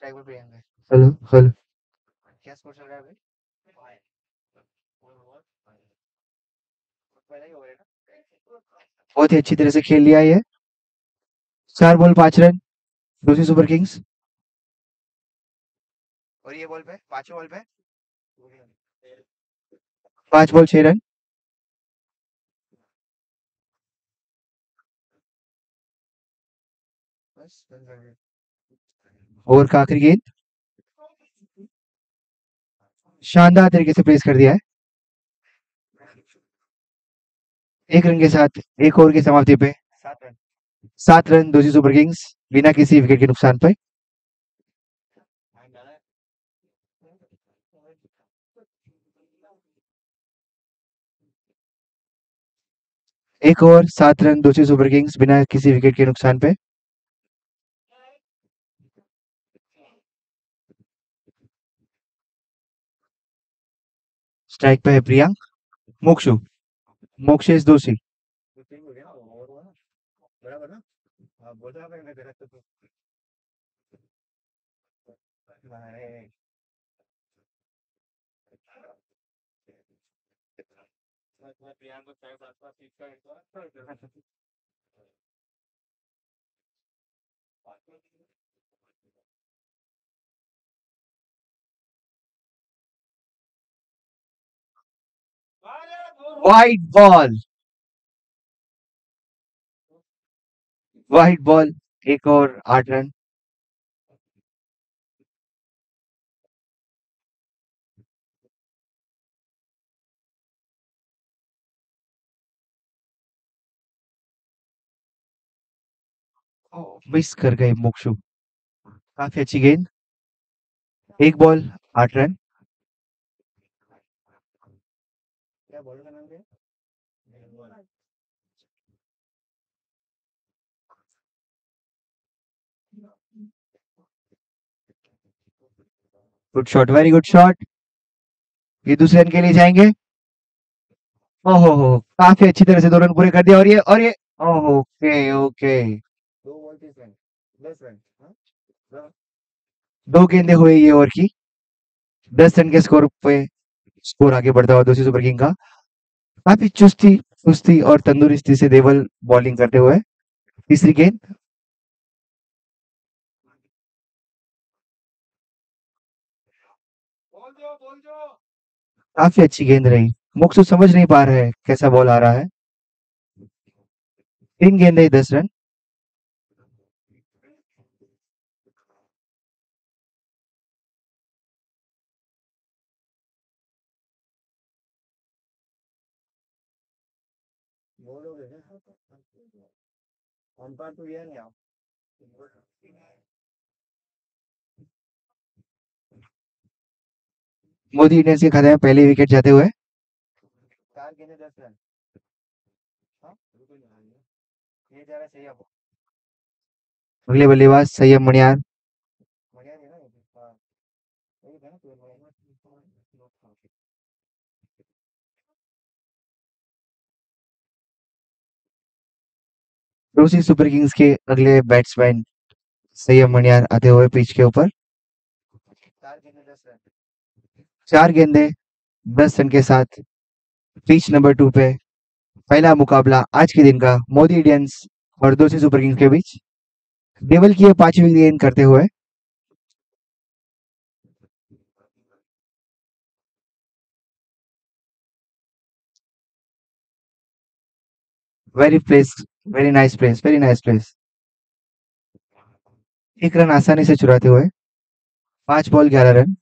Hello hello. बहुत ही अच्छी तरह से खेल लिया ये। 4 बॉल 5 रन दूसरी सुपर किंग्स। और ये बॉल पे 5वें बॉल पे 5 बॉल 6 रन। ओवर का आखिरी गेंद शानदार तरीके से प्लेस कर दिया है। 1 रन के साथ एक ओवर की समाप्ति पे 7 रन दूसरी सुपर किंग्स बिना किसी विकेट के नुकसान पर। एक ओवर 7 रन दूसरी सुपर किंग्स बिना किसी विकेट के नुकसान पे। स्ट्राइक पे है प्रियांक। मोक्षु मोक्षेश दोषी। Wide ball wide ball. एक और 8 रन। मिस कर गए मोक्षु। काफी अच्छी गेंद। 1 ball 8 run. Good shot very good shot. ये दूसरे रन के लिए जाएंगे। ओहो काफी अच्छी तरह से 2 रन पूरे कर दिया और ये ओहो ओके ओके। 2 गेंदें हुई ये ओवर की। 10 रन के स्कोर पे स्कोर आगे बढ़ता हुआ दूसरी सुपर किंग का। काफी चुस्ती चुस्ती और तंदुरुस्ती से देवल बॉलिंग करते हुए। तीसरी गेंद काफी अच्छी गेंद रही। मुक्सु समझ नहीं पा रहे कैसा बॉल आ रहा है। 3 गेंदें 10 रन। मोदी इंडियंस के खाते में पहली विकेट जाते हुए। अगले बल्लेबाज सैयद मणियार। दूसरी सुपर किंग्स के अगले बैट्समैन सैयद मणियार आते हुए पिच के ऊपर। 4 गेंदें 10 रन के साथ पिच नंबर 2 पे पहला मुकाबला आज के दिन का मोदी इंडियंस और दूसरी सुपर किंग्स के बीच। देवल की ये 5वीं गेंद करते हुए। Very place very nice place very nice place. 1 run आसानी से चुराते हुए। 5 बॉल 11 रन।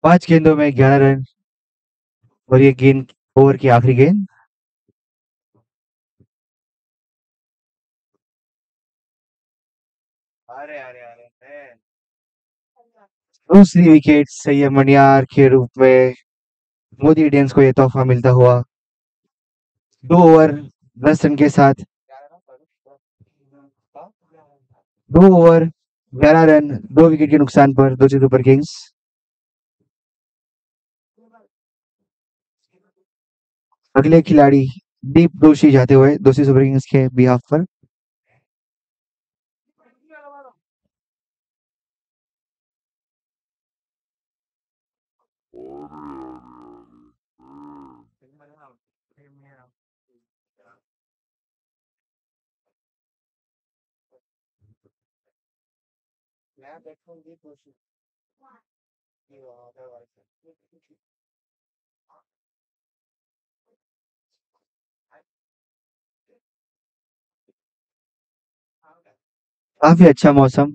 5 गेंदों में 11 रन और ये गेंद ओवर की आखिरी गेंद। दूसरी विकेट सैयद मणियार के रूप में मोदी इंडियंस को ये तोहफा मिलता हुआ। 2 ओवर 10 रन के साथ 2 ओवर 11 रन 2 विकेट के नुकसान पर दोषी सुपर किंग्स। अगले खिलाड़ी दीप दोषी जाते हुए दोषी सुपर किंग्स के बिहाफ पर। काफी अच्छा मौसम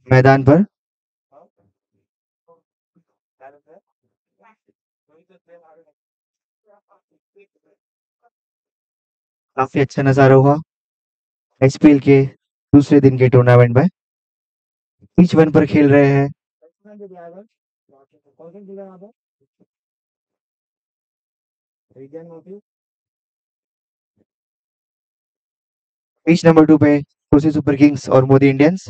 मैदान पर। काफी अच्छा नजारा हुआ आईपीएल के दूसरे दिन के टूर्नामेंट में। पिच 1 पर खेल रहे हैं। पिच नंबर 2 पे दोषी सुपर किंग्स और मोदी इंडियंस।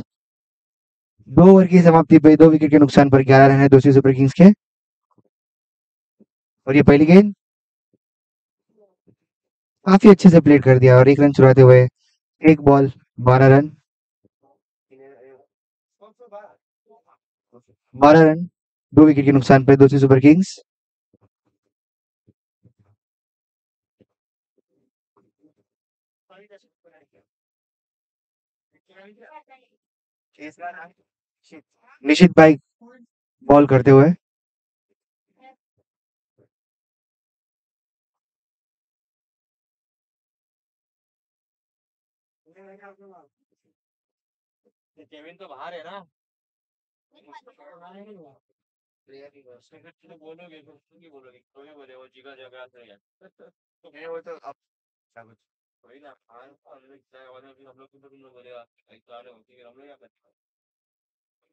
2 ओवर की समाप्ति पे 2 विकेट के नुकसान पर 11 रन है दोषी सुपर किंग्स के। और ये पहली गेंद काफी अच्छे से प्लेट कर दिया और 1 रन चुराते हुए 1 बॉल 12 रन। 12 रन 2 विकेट के नुकसान पर दोषी सुपर किंग्स। निशित भाई बॉल करते हुए।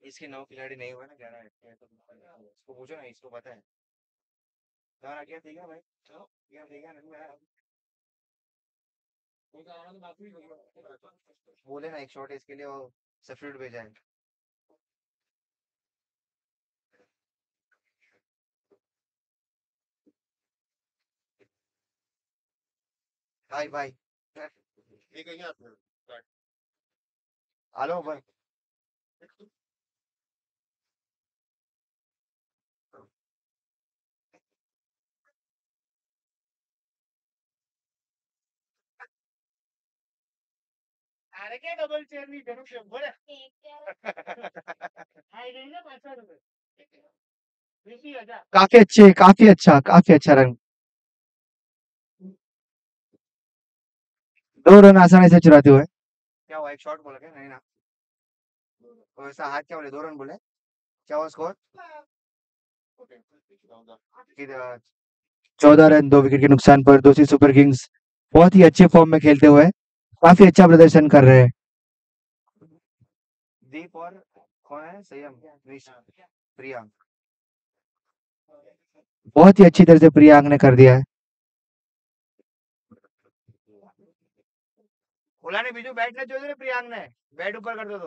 इसके 9 खिलाड़ी नहीं हुए ना 11 है तो इसको पूछो ना इसको पता है। यार क्या देगा भाई क्या देगा नहीं बोले ना एक शॉट इसके लिए वो सब्स्टिट्यूट भेजा है। भाई भाई हेलो भाई। अरे क्या डबल चेयर नहीं करो बोले काफी अच्छा रन। 2 रन आसानी से चुराते हुए। क्या हुआ एक शॉट बोला क्या नहीं ना वैसा हाथ क्या बोले 2 रन बोले क्या हुआ स्कोर 14 रन 2 विकेट के नुकसान पर दोषी सुपर किंग्स बहुत ही अच्छे फॉर्म में खेलते हुए काफी अच्छा प्रदर्शन कर रहे हैं। दीप और कौन है संयम प्रियांक बहुत ही अच्छी तरह से प्रियांक ने कर दिया है। बोला ने बीजू बैट ने जोड़े प्रियांक ने बैट ऊपर कर दो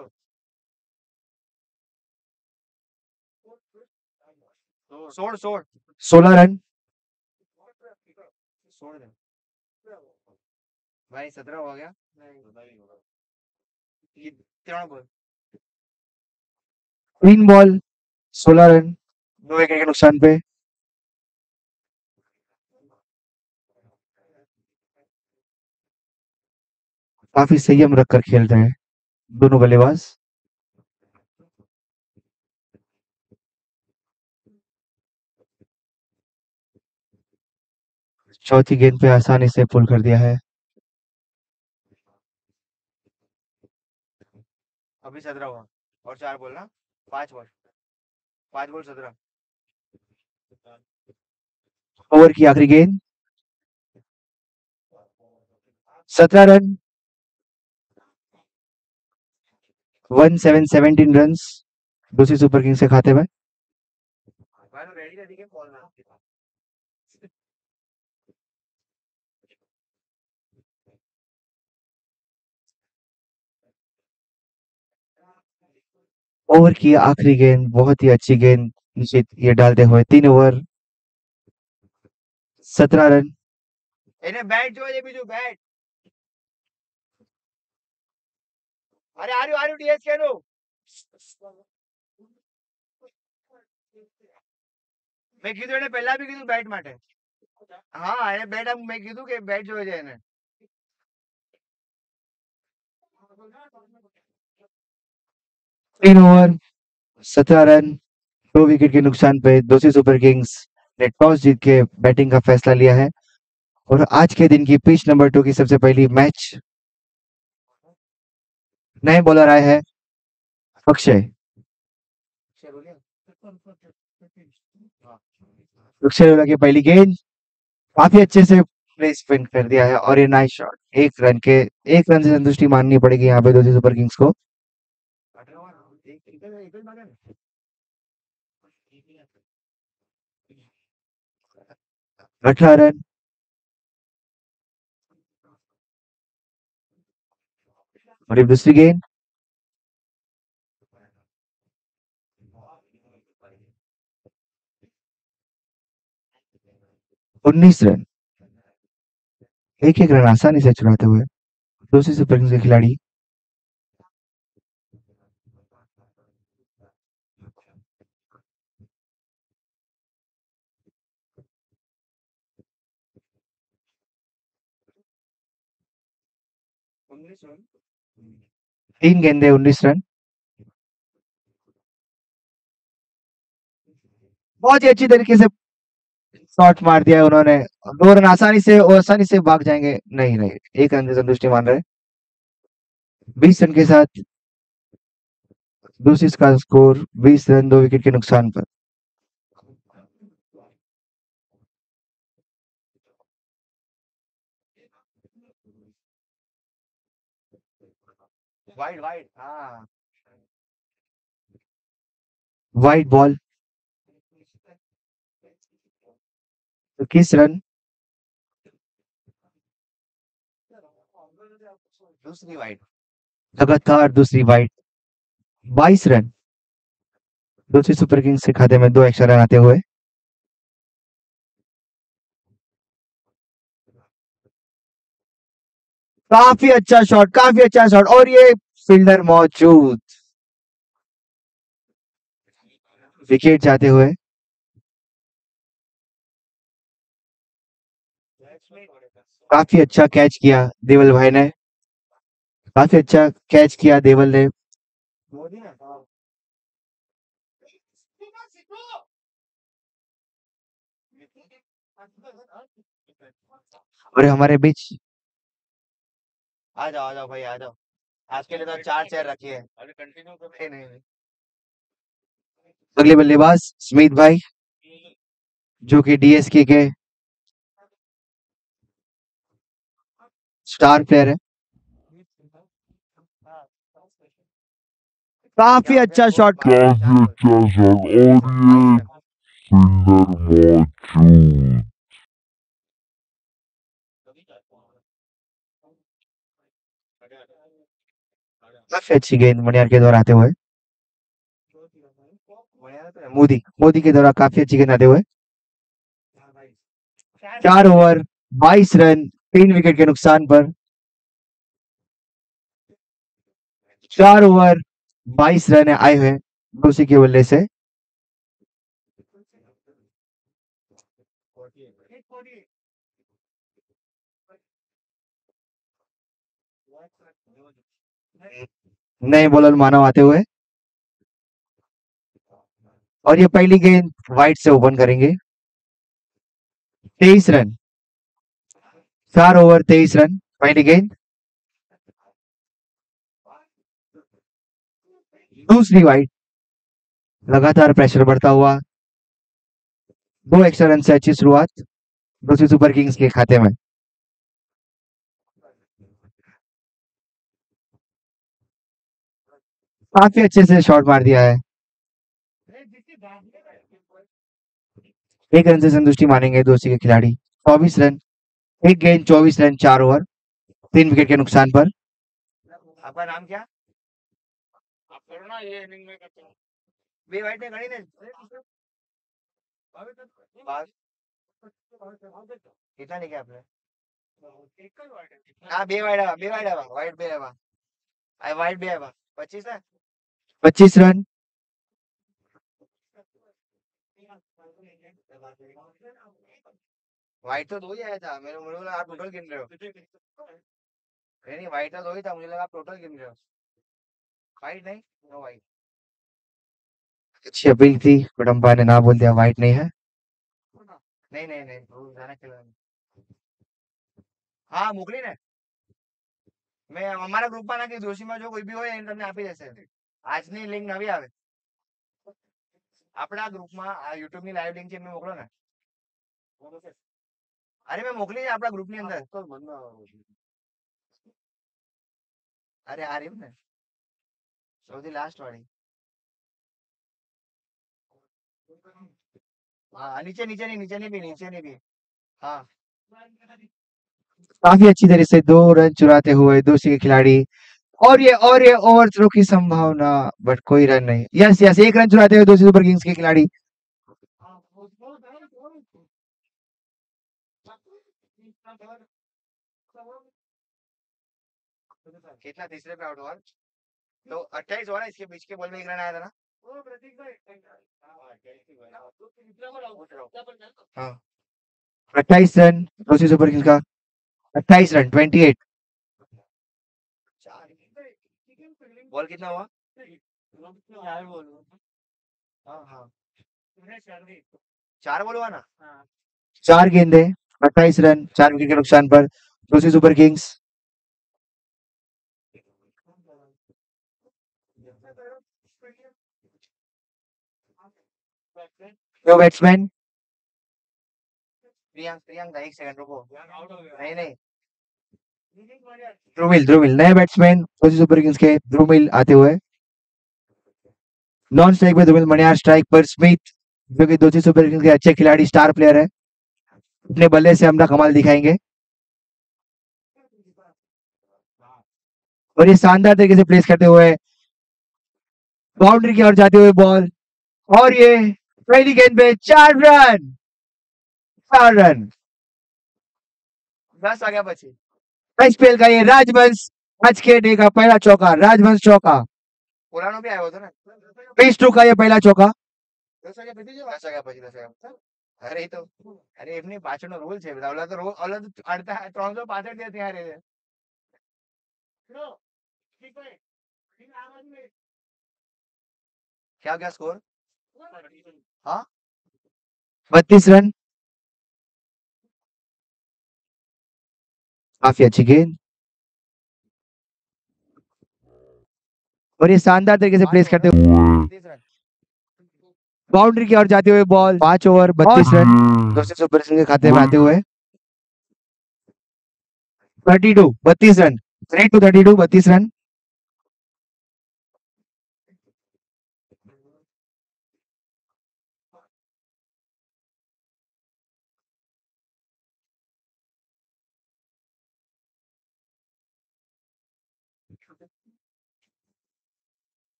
तो 16 रन 16 भाई 17 हो गया ये 3 बॉल 3 बॉल 16 रन 2 विकेट के नुकसान पे। काफी संयम रखकर खेल रहे हैं दोनों बल्लेबाज। चौथी गेंद पे आसानी से पुल कर दिया है। अभी 17 हुआ और 4 बॉल ना 5 बॉल 5 बॉल 17 ओवर की आखिरी गेंद 17 रन 17 रन दूसरी सुपर किंग्स के खाते में। ओवर की आखिरी गेंद बहुत ही अच्छी गेंद निश्चित ये डालते हुए 3 ओवर 17 रन। એને બેટ જોઈએ બીજું બેટ. અરે આર્યુ ડીએસકે નું. મેં કીધું એને પહેલા બી કીધું બેટ માટે. હા એને બેટ આમ મેં કીધું કે બેટ જોઈએ છે એને. 3 ओवर 17 रन 2 विकेट के नुकसान पे दोषी सुपर किंग्स ने टॉस जीत के बैटिंग का फैसला लिया है और आज के दिन की पिच नंबर 2 की सबसे पहली मैच नए बॉलर आए हैं अक्षय। अक्षय की पहली गेंद काफी अच्छे से स्पिन कर दिया है और ये नाइस शॉट। 1 रन से संतुष्टि माननी पड़ेगी यहाँ पे दोषी सुपर किंग्स को। 18 रन और ये दूसरी गेंद 19 रन। एक रन आसानी से चुराते हुए दोषी सुपर किंग्स के खिलाड़ी। तीन गेंदे 19 रन। बहुत ही अच्छी तरीके से शॉट मार दिया है उन्होंने। 2 रन आसानी से भाग जाएंगे। नहीं नहीं 1 रन से संतुष्टि मान रहे। 20 रन के साथ दूसरी का स्कोर 20 रन 2 विकेट के नुकसान पर। वाइड वाइड हाँ. Wide ball 21 run. दूसरी वाइड. लगातार दूसरी वाइड 22 रन। दूसरी सुपर किंग्स के खाते में 2 एक्स्ट्रा रन आते हुए। काफी अच्छा शॉट और ये फील्डर मौजूद। विकेट जाते हुए। काफी अच्छा कैच किया देवल भाई ने। काफी अच्छा कैच किया देवल ने। और हमारे बीच आ जाओ भाई आ जाओ. आज के लिए तो 4 चेयर रखी है. अभी कंटिन्यू कर. नहीं. अगले बल्लेबाज स्मिथ भाई जो कि डीएसके के स्टार प्लेयर है। काफी अच्छा शॉट। और ये फील्डर मौजूद। काफी अच्छी गेंद मणियार के द्वारा आते हुए। मोदी के द्वारा काफी अच्छी गेंद आते हुए। 4 ओवर 22 रन 3 विकेट के नुकसान पर। 4 ओवर 22 रन आए हुए दोषी के बल्ले से। नए बॉलर मानव आते हुए और ये पहली गेंद वाइड से ओपन करेंगे। 23 रन। 4 ओवर 23 रन पहली गेंद। दूसरी वाइड। लगातार प्रेशर बढ़ता हुआ 2 एक्स्ट्रा रन से अच्छी शुरुआत दूसरी सुपर किंग्स के खाते में। काफी अच्छे से शॉट मार दिया है। 1 रन से संतुष्टि मानेंगे दोषी के खिलाड़ी। 24 रन। एक गेंद 24 रन 4 ओवर 3 विकेट के नुकसान पर। आपका नाम क्या? બે વાઇટ ને ગણીને કેટલા નીકળ્યા આપણે? હા બે વાઇટ આવ્યા વાઇટ બે આવ્યા આ વાઇટ બે આવ્યા 25 ને 25 रन। वाइट तो दो ही आया था मुझे लगा आप टोटल गिन रहे हो नहीं वाइट तो दो ही था मुझे लगा आप टोटल गिन रहे हो वाइट नहीं नो वाइट अच्छी अपील थी बट अंपायर ने ना बोल दिया वाइट नहीं है। नहीं जाना खेला हाँ मोकली ने मैं અમારા ગ્રુપમાં નાખી જોશીમાં જો કોઈ બી હોય એને તમને આપી દેશે આજની લિંક નવી આવે આપણા ગ્રુપમાં આ YouTube ની લાઈવ લિંક છે મેં મોકલો ને અરે મેં મોકલી છે આપણા ગ્રુપની અંદર અરે આ રહ્યું ને સૌથી લાસ્ટ વાળી हाँ नीचे भी हाँ काफी अच्छी तरह से 2 रन चुराते हुए दूसरे के खिलाड़ी और ये ओवर थ्रो की संभावना बट कोई रन नहीं। यस 1 रन चुराते हुए दूसरे सुपर किंग्स के खिलाड़ी। कितना तीसरे पे आउट हुआ तो 28 हुआ ना इसके बीच के बॉल में 1 रन आया था ना हाँ 28 रन दूसरी सुपर किंग्स का 28 रन 28। बॉल कितना हुआ हाँ 4 बॉल हुआ ना 4 गेंदे 28 रन 4 विकेट के नुकसान पर दूसरी super kings. No batsman Priyank 1 second रुको नहीं ध्रुमिल नए बैट्समैन दूसरी सुपर किंग्स के ध्रुमिल आते हुए नॉन स्ट्राइक में ध्रुमिल मणियार स्ट्राइक पर स्मिथ जो कि दूसरी सुपर किंग्स के अच्छे खिलाड़ी स्टार प्लेयर है अपने बल्ले से अपना कमाल दिखाएंगे और ये शानदार तरीके से प्लेस करते हुए बाउंड्री की ओर जाते हुए बॉल और ये पहली गेंद पे 4 रन 10 आ गया પછી स्पेल का ये राजवंश आज के डे का पहला चौका राजवंश चौका પુરાનો भी આવ્યો હતો ને पेस टू का ये पहला चौका 10 વાગ્યા પછી 10 વાગ્યા પછી અરે તો અરે એમની પાછળનો રૂલ છે ઓલા તો અડધા 365 દિવસ ત્યાં રહે क्या क्या स्कोर हाँ 32 रन काफी अच्छी गेंद और ये शानदार तरीके से प्लेस करते हुए 30 रन बाउंड्री की ओर जाते हुए बॉल 5 ओवर 32 रन दूसरे सुपर किंग्स के खाते में आते हुए 32 रन 32 रन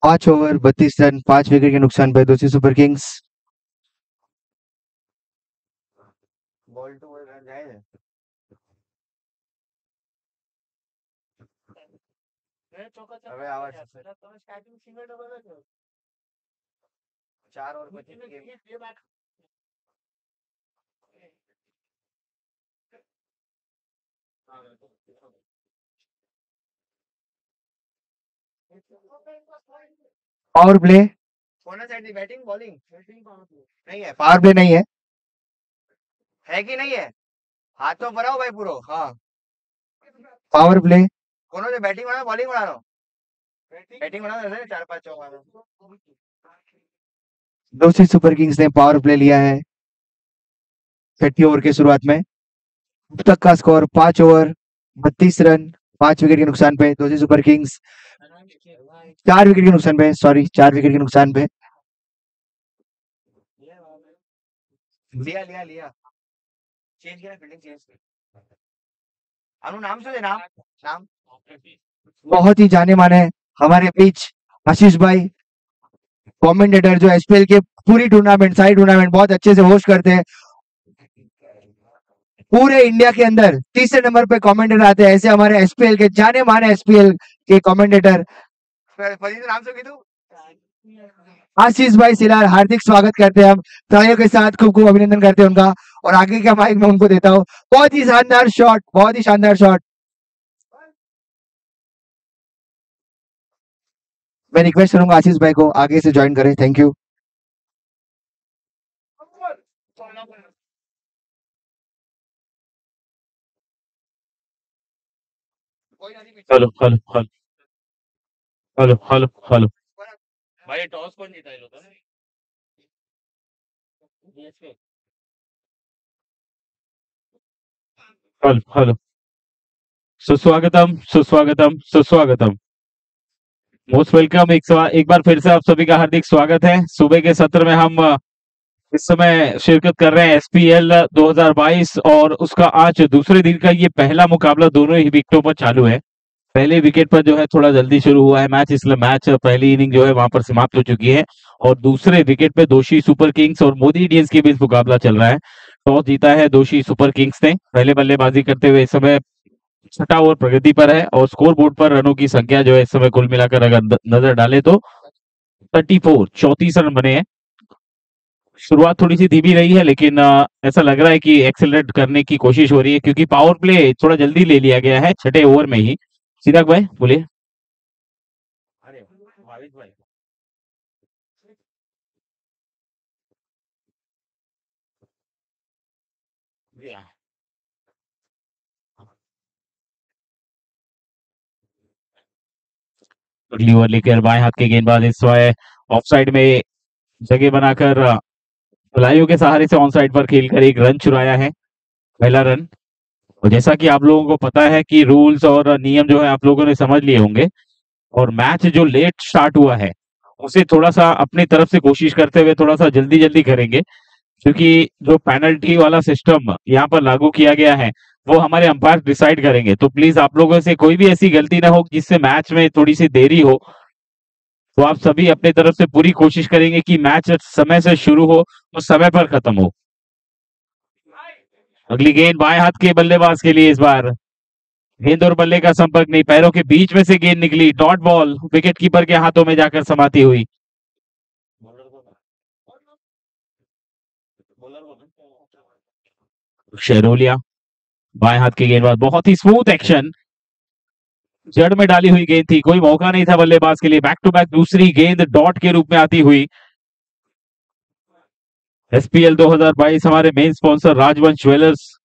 पांच ओवर 32 रन 5 विकेट के नुकसान पर दूसरी super kings ball to ball run जाए હવે આવા છે તમે સ્ટાર્ટિંગ સિંગલ ડબલ જ 4 ઓવર પછી ગેમ पावर प्ले कौन साइड की बैटिंग बॉलिंग नहीं है पावर प्ले नहीं है कि नहीं है हाथ तो भराओ भाई पूरो हाँ पावर प्ले कौन से बैटिंग बना बॉलिंग बना रहा बैटिंग बना रहे 4-5 चौका दूसरी सुपर किंग्स ने पावर प्ले लिया है छठी ओवर के शुरुआत में अब तक का स्कोर 5 ओवर 32 रन 5 विकेट के नुकसान पे दूसरी सुपर किंग्स 4 विकेट के नुकसान पे, सॉरी 4 विकेट के नुकसान पे। लिया लिया लिया चेंज किया, फील्डिंग चेंज की। अनु नाम से नाम नाम बहुत ही जाने माने हमारे बीच आशीष भाई, कमेंटेटर जो एसपीएल के पूरी टूर्नामेंट, सारी टूर्नामेंट बहुत अच्छे से होस्ट करते हैं। पूरे इंडिया के अंदर तीसरे नंबर पे कमेंटेटर आते हैं ऐसे हमारे एसपीएल के जाने माने एसपीएल के कमेंटेटर फरीद नाम से कीधु आशीष भाई सिलार, हार्दिक स्वागत करते हैं हम तालियों के साथ, खूब खूब अभिनंदन करते हैं उनका। और आगे का माइक मैं उनको देता हूँ। बहुत ही शानदार शॉट, बहुत ही शानदार शॉट। मैं रिक्वेस्ट करूंगा आशीष भाई को आगे से ज्वाइन करें। Thank you. Hello hello hello hello hello hello भाई टॉस कौन जीता है लोग हेलो हेलो सुस्वागतम सुस्वागतम सुस्वागतम, मोस्ट वेलकम। एक बार फिर से आप सभी का हार्दिक स्वागत है। सुबह के सत्र में हम इस समय शिरकत कर रहे हैं एसपीएल 2022 और उसका आज दूसरे दिन का ये पहला मुकाबला दोनों ही विकेटों पर चालू है। पहले विकेट पर जो है थोड़ा जल्दी शुरू हुआ है मैच, इसलिए मैच पहली इनिंग जो है वहां पर समाप्त हो चुकी है और दूसरे विकेट पे दोषी सुपर किंग्स और मोदी इंडियंस के बीच मुकाबला चल रहा है। टॉस जीता है दोषी सुपर किंग्स ने। पहले बल्लेबाजी करते हुए इस समय छठा ओवर प्रगति पर है और स्कोर बोर्ड पर रनों की संख्या जो है इस समय कुल मिलाकर अगर नजर डाले तो 34 रन बने हैं। शुरुआत थोड़ी सी धीमी रही है लेकिन ऐसा लग रहा है कि एक्सेलरेट करने की कोशिश हो रही है क्योंकि पावर प्ले थोड़ा जल्दी ले लिया गया है छठे ओवर में ही। सीधा भाई बोलिए। अरे भाविक भाई अगली ओवर लेकर बाएं हाथ के गेंदबाज इस समय ऑफ साइड में जगह बनाकर खिलाड़ियों के सहारे से ऑन साइड पर खेलकर एक रन चुराया है, पहला रन। और जैसा कि आप लोगों को पता है कि रूल्स और नियम जो है आप लोगों ने समझ लिए होंगे और मैच जो लेट स्टार्ट हुआ है उसे थोड़ा सा अपनी तरफ से कोशिश करते हुए थोड़ा सा जल्दी जल्दी करेंगे क्योंकि जो पेनल्टी वाला सिस्टम यहाँ पर लागू किया गया है वो हमारे अंपायर डिसाइड करेंगे। तो प्लीज आप लोगों से कोई भी ऐसी गलती ना हो जिससे मैच में थोड़ी सी देरी हो। तो आप सभी अपनी तरफ से पूरी कोशिश करेंगे कि मैच समय से शुरू हो और समय पर खत्म हो। अगली गेंद बाएं हाथ के बल्लेबाज के लिए, इस बार गेंद और बल्ले का संपर्क नहीं, पैरों के बीच में से गेंद निकली, डॉट बॉल विकेट कीपर के हाथों में जाकर समाती हुई। शेरोलिया बाएं हाथ के गेंदबाज, बहुत ही स्मूथ एक्शन, जड़ में डाली हुई गेंद थी, कोई मौका नहीं था बल्लेबाज के लिए। बैक टू बैक दूसरी गेंद डॉट के रूप में आती हुई। एसपीएल 2022 हमारे मेन स्पॉन्सर राजवंश ज्वेलर्स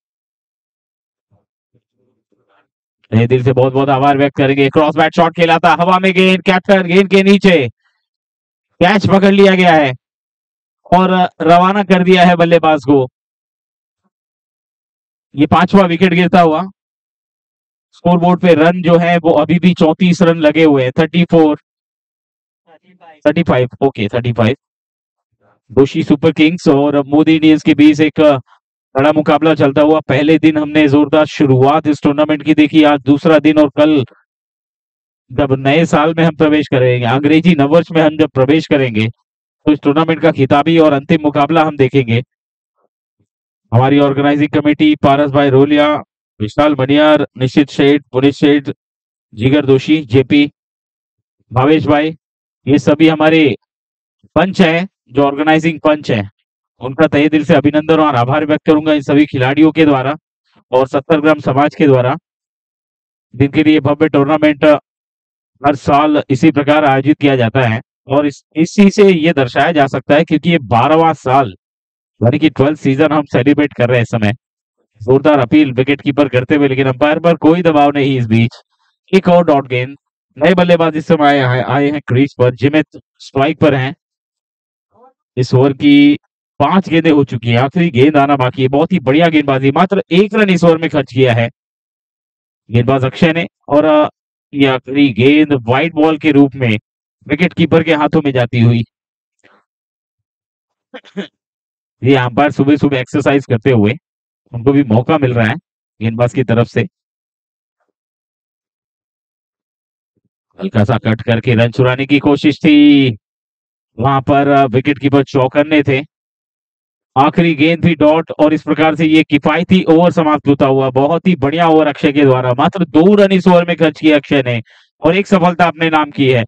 दिल से बहुत बहुत आभार व्यक्त करेंगे। क्रॉस बैट शॉट खेला था, हवा में गेंद, कैप्चर, गेंद के नीचे कैच पकड़ लिया गया है और रवाना कर दिया है बल्लेबाज को। ये पांचवा विकेट गिरता हुआ। स्कोरबोर्ड पे रन जो है वो अभी भी 34 रन लगे हुए हैं, 35 ओके 35। दोषी सुपर किंग्स और मोदी इंडियंस के बीच एक बड़ा मुकाबला चलता हुआ। पहले दिन हमने जोरदार शुरुआत इस टूर्नामेंट की देखी, आज दूसरा दिन और कल जब नए साल में हम प्रवेश करेंगे, अंग्रेजी नववर्ष में हम जब प्रवेश करेंगे तो इस टूर्नामेंट का खिताबी और अंतिम मुकाबला हम देखेंगे। हमारी ऑर्गेनाइजिंग कमेटी पारस भाई रोलिया, विशाल मनियार, निश्चित शेठ, पुनित शेठ, जिगर दोषी, जेपी, भावेश भाई, ये सभी हमारे पंच हैं जो ऑर्गेनाइजिंग पंच हैं, उनका तहे दिल से अभिनंदन और आभार व्यक्त करूंगा इन सभी खिलाड़ियों के द्वारा और 70 ग्राम समाज के द्वारा, जिनके लिए भव्य टूर्नामेंट हर साल इसी प्रकार आयोजित किया जाता है। और इसी से ये दर्शाया जा सकता है क्योंकि ये 12वां साल यानी कि 12th सीजन हम सेलिब्रेट कर रहे हैं इस समय। जोरदार अपील विकेट कीपर करते हुए, लेकिन अंपायर पर कोई दबाव नहीं। इस बीच एक और डॉट गेंद, नए बल्लेबाज इस समय आए हैं क्रीज पर, जिमित स्ट्राइक पर हैं। इस ओवर की 5 गेंदें हो चुकी हैं, आखिरी गेंद आना बाकी है। बहुत ही बढ़िया गेंदबाजी, मात्र 1 रन इस ओवर में खर्च किया है गेंदबाज अक्षय ने और ये आखिरी गेंद व्हाइट बॉल के रूप में विकेट कीपर के हाथों में जाती हुई। ये अंपायर सुबह सुबह एक्सरसाइज करते हुए, उनको भी मौका मिल रहा है गेंदबाज की तरफ से। हल्का सा कट करके रन चुराने की कोशिश थी, वहां पर विकेट कीपर चौकन्ने थे। आखिरी गेंद भी डॉट, और इस प्रकार से ये किफायती ओवर समाप्त होता हुआ। बहुत ही बढ़िया ओवर अक्षय के द्वारा, मात्र 2 रन इस ओवर में खर्च किया अक्षय ने, और एक सफलता अपने नाम की है।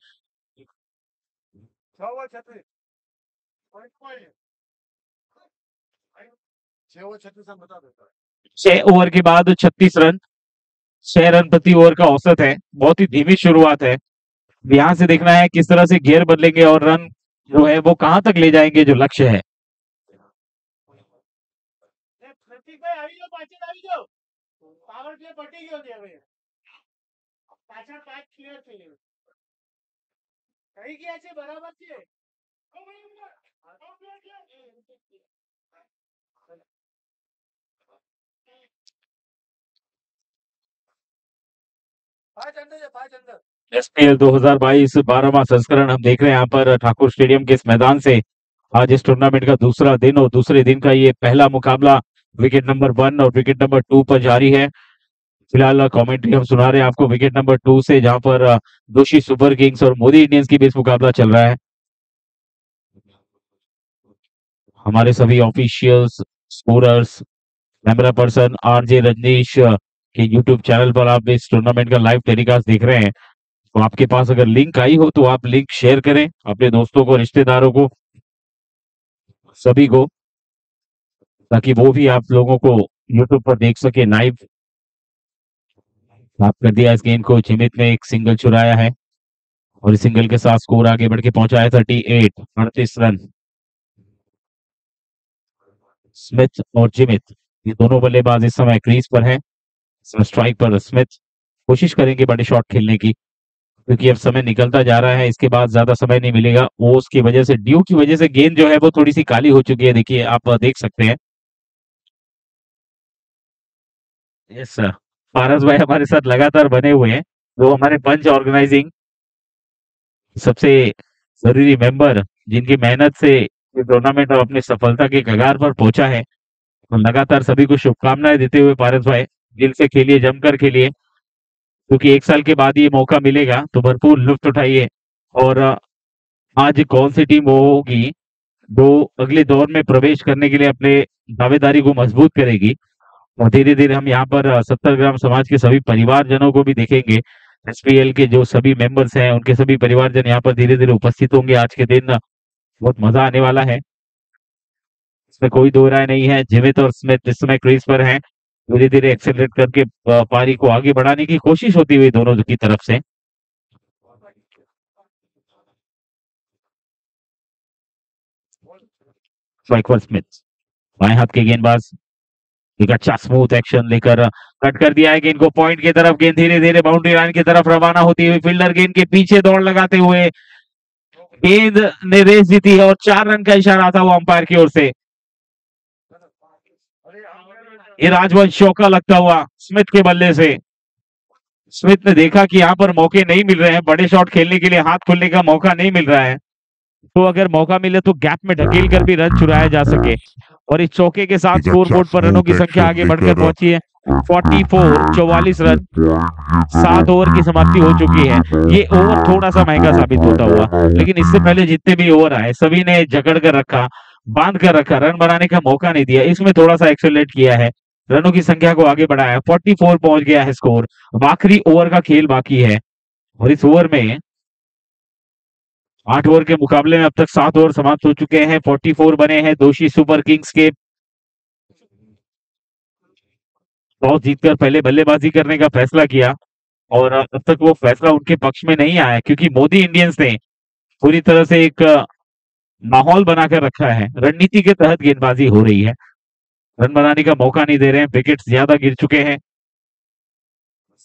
6 ओवर के बाद 36 रन, 6 रन प्रति ओवर का औसत है। बहुत ही धीमी शुरुआत है। यहां से देखना है किस तरह से गियर बदलेंगे और रन जो है वो कहां तक ले जाएंगे, जो लक्ष्य है। एसपीएल 2022 12वां संस्करण हम देख रहे हैं यहाँ पर ठाकुर स्टेडियम के इस मैदान से। आज इस टूर्नामेंट का दूसरा दिन, और दूसरे दिन का ये पहला मुकाबला विकेट नंबर 1 और विकेट नंबर 2 पर जारी है। फिलहाल कमेंट्री हम सुना रहे हैं आपको विकेट नंबर 2 से, जहां पर दोषी सुपर किंग्स और मोदी इंडियंस के बीच मुकाबला चल रहा है। हमारे सभी officials, scorers, camera person RJ Rajneesh के यूट्यूब चैनल पर आप इस टूर्नामेंट का लाइव टेलीकास्ट देख रहे हैं। तो आपके पास अगर लिंक आई हो तो आप लिंक शेयर करें अपने दोस्तों को, रिश्तेदारों को, सभी को, ताकि वो भी आप लोगों को यूट्यूब पर देख सके लाइव। साफ कर दिया इस गेंद को, जिमित ने एक सिंगल चुराया है, और इस सिंगल के साथ स्कोर आगे बढ़ के पहुंचा है 38 रन। स्मिथ और जिमित, ये दोनों बल्लेबाज इस समय क्रीज पर हैं। स्ट्राइक पर स्मिथ कोशिश करेंगे बड़े शॉट खेलने की, क्योंकि अब समय निकलता जा रहा है, इसके बाद ज्यादा समय नहीं मिलेगा। ओस की वजह से, ड्यू की वजह से गेंद जो है वो थोड़ी सी काली हो चुकी है, देखिए आप देख सकते हैं। यस सर, पारस भाई हमारे साथ लगातार बने हुए हैं, वो हमारे पंच ऑर्गेनाइजिंग सबसे जरूरी मेंबर, जिनकी मेहनत से ये टूर्नामेंट अब अपनी सफलता के कगार पर पहुंचा है। तो लगातार सभी को शुभकामनाएं देते हुए पारस भाई, दिल से खेलिए, जमकर खेलिए, क्योंकि 1 साल के बाद ये मौका मिलेगा, तो भरपूर लुत्फ उठाइए। और आज कौन सी टीम वो होगी जो अगले दौर में प्रवेश करने के लिए अपने दावेदारी को मजबूत करेगी, और धीरे धीरे हम यहाँ पर 70 ग्राम समाज के सभी परिवारजनों को भी देखेंगे। एसपीएल के जो सभी मेंबर्स हैं, उनके सभी परिवारजन यहाँ पर धीरे धीरे उपस्थित होंगे आज के दिन। बहुत मजा आने वाला है, इसमें कोई दो राय नहीं है। जिमित और स्मिथ इस समय क्रीज पर हैं, धीरे धीरे एक्सेलरेट करके पारी को आगे बढ़ाने की कोशिश होती हुई दोनों की तरफ से। स्ट्राइक फॉर स्मिथ, बाएं हाथ के गेंदबाज, एक अच्छा स्मूथ एक्शन लेकर कट कर दिया है गेंद को पॉइंट की तरफ। गेंद धीरे धीरे बाउंड्री लाइन की तरफ रवाना होती हुई, फील्डर गेंद के पीछे दौड़ लगाते हुए गेंद ने रेस जीती है, और 4 रन का इशारा था वो अंपायर की ओर से। ये राजवंश चौका लगता हुआ स्मिथ के बल्ले से। स्मिथ ने देखा कि यहाँ पर मौके नहीं मिल रहे हैं, बड़े शॉट खेलने के लिए हाथ खुलने का मौका नहीं मिल रहा है, तो अगर मौका मिले तो गैप में ढकेल कर भी रन चुराया जा सके। और इस चौके के साथ स्कोर बोर्ड पर रनों की संख्या आगे बढ़कर पहुंची है 44 रन। 7 ओवर की समाप्ति हो चुकी है। ये ओवर थोड़ा सा महंगा साबित होता हुआ, लेकिन इससे पहले जितने भी ओवर आए सभी ने जकड़ कर रखा, बांध कर रखा, रन बनाने का मौका नहीं दिया। इसमें थोड़ा सा एक्सेलरेट किया है, रनों की संख्या को आगे बढ़ाया, 44 पहुंच गया है स्कोर। आखिरी ओवर का खेल बाकी है, और इस ओवर में 8 ओवर के मुकाबले में अब तक 7 ओवर समाप्त हो चुके हैं, 44 बने हैं। दोषी सुपर किंग्स के टॉस जीतकर पहले बल्लेबाजी करने का फैसला किया, और अब तक वो फैसला उनके पक्ष में नहीं आया, क्योंकि मोदी इंडियंस ने पूरी तरह से एक माहौल बनाकर रखा है। रणनीति के तहत गेंदबाजी हो रही है, रन बनाने का मौका नहीं दे रहे हैं, विकेट्स ज्यादा गिर चुके हैं।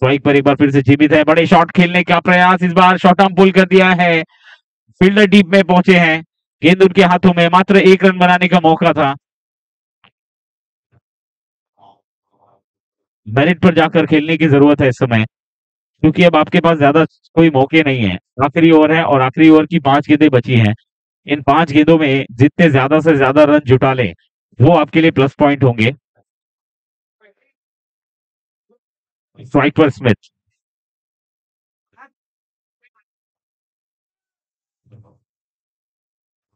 स्ट्राइक पर एक बार फिर से जीवित है, बड़े शॉट खेलने का प्रयास, इस बार शॉर्ट आर्म पुल कर दिया है, फील्डर डीप में पहुंचे हैं, गेंद उनके हाथों में, मात्र 1 रन बनाने का मौका था। मेरिट पर जाकर खेलने की जरूरत है इस समय। क्योंकि अब आपके पास ज्यादा कोई मौके नहीं है। आखिरी ओवर है और आखिरी ओवर की 5 गेंदें बची हैं। इन 5 गेंदों में जितने ज्यादा से ज्यादा रन जुटा लें वो आपके लिए प्लस पॉइंट होंगे। स्ट्राइक पर स्मिथ।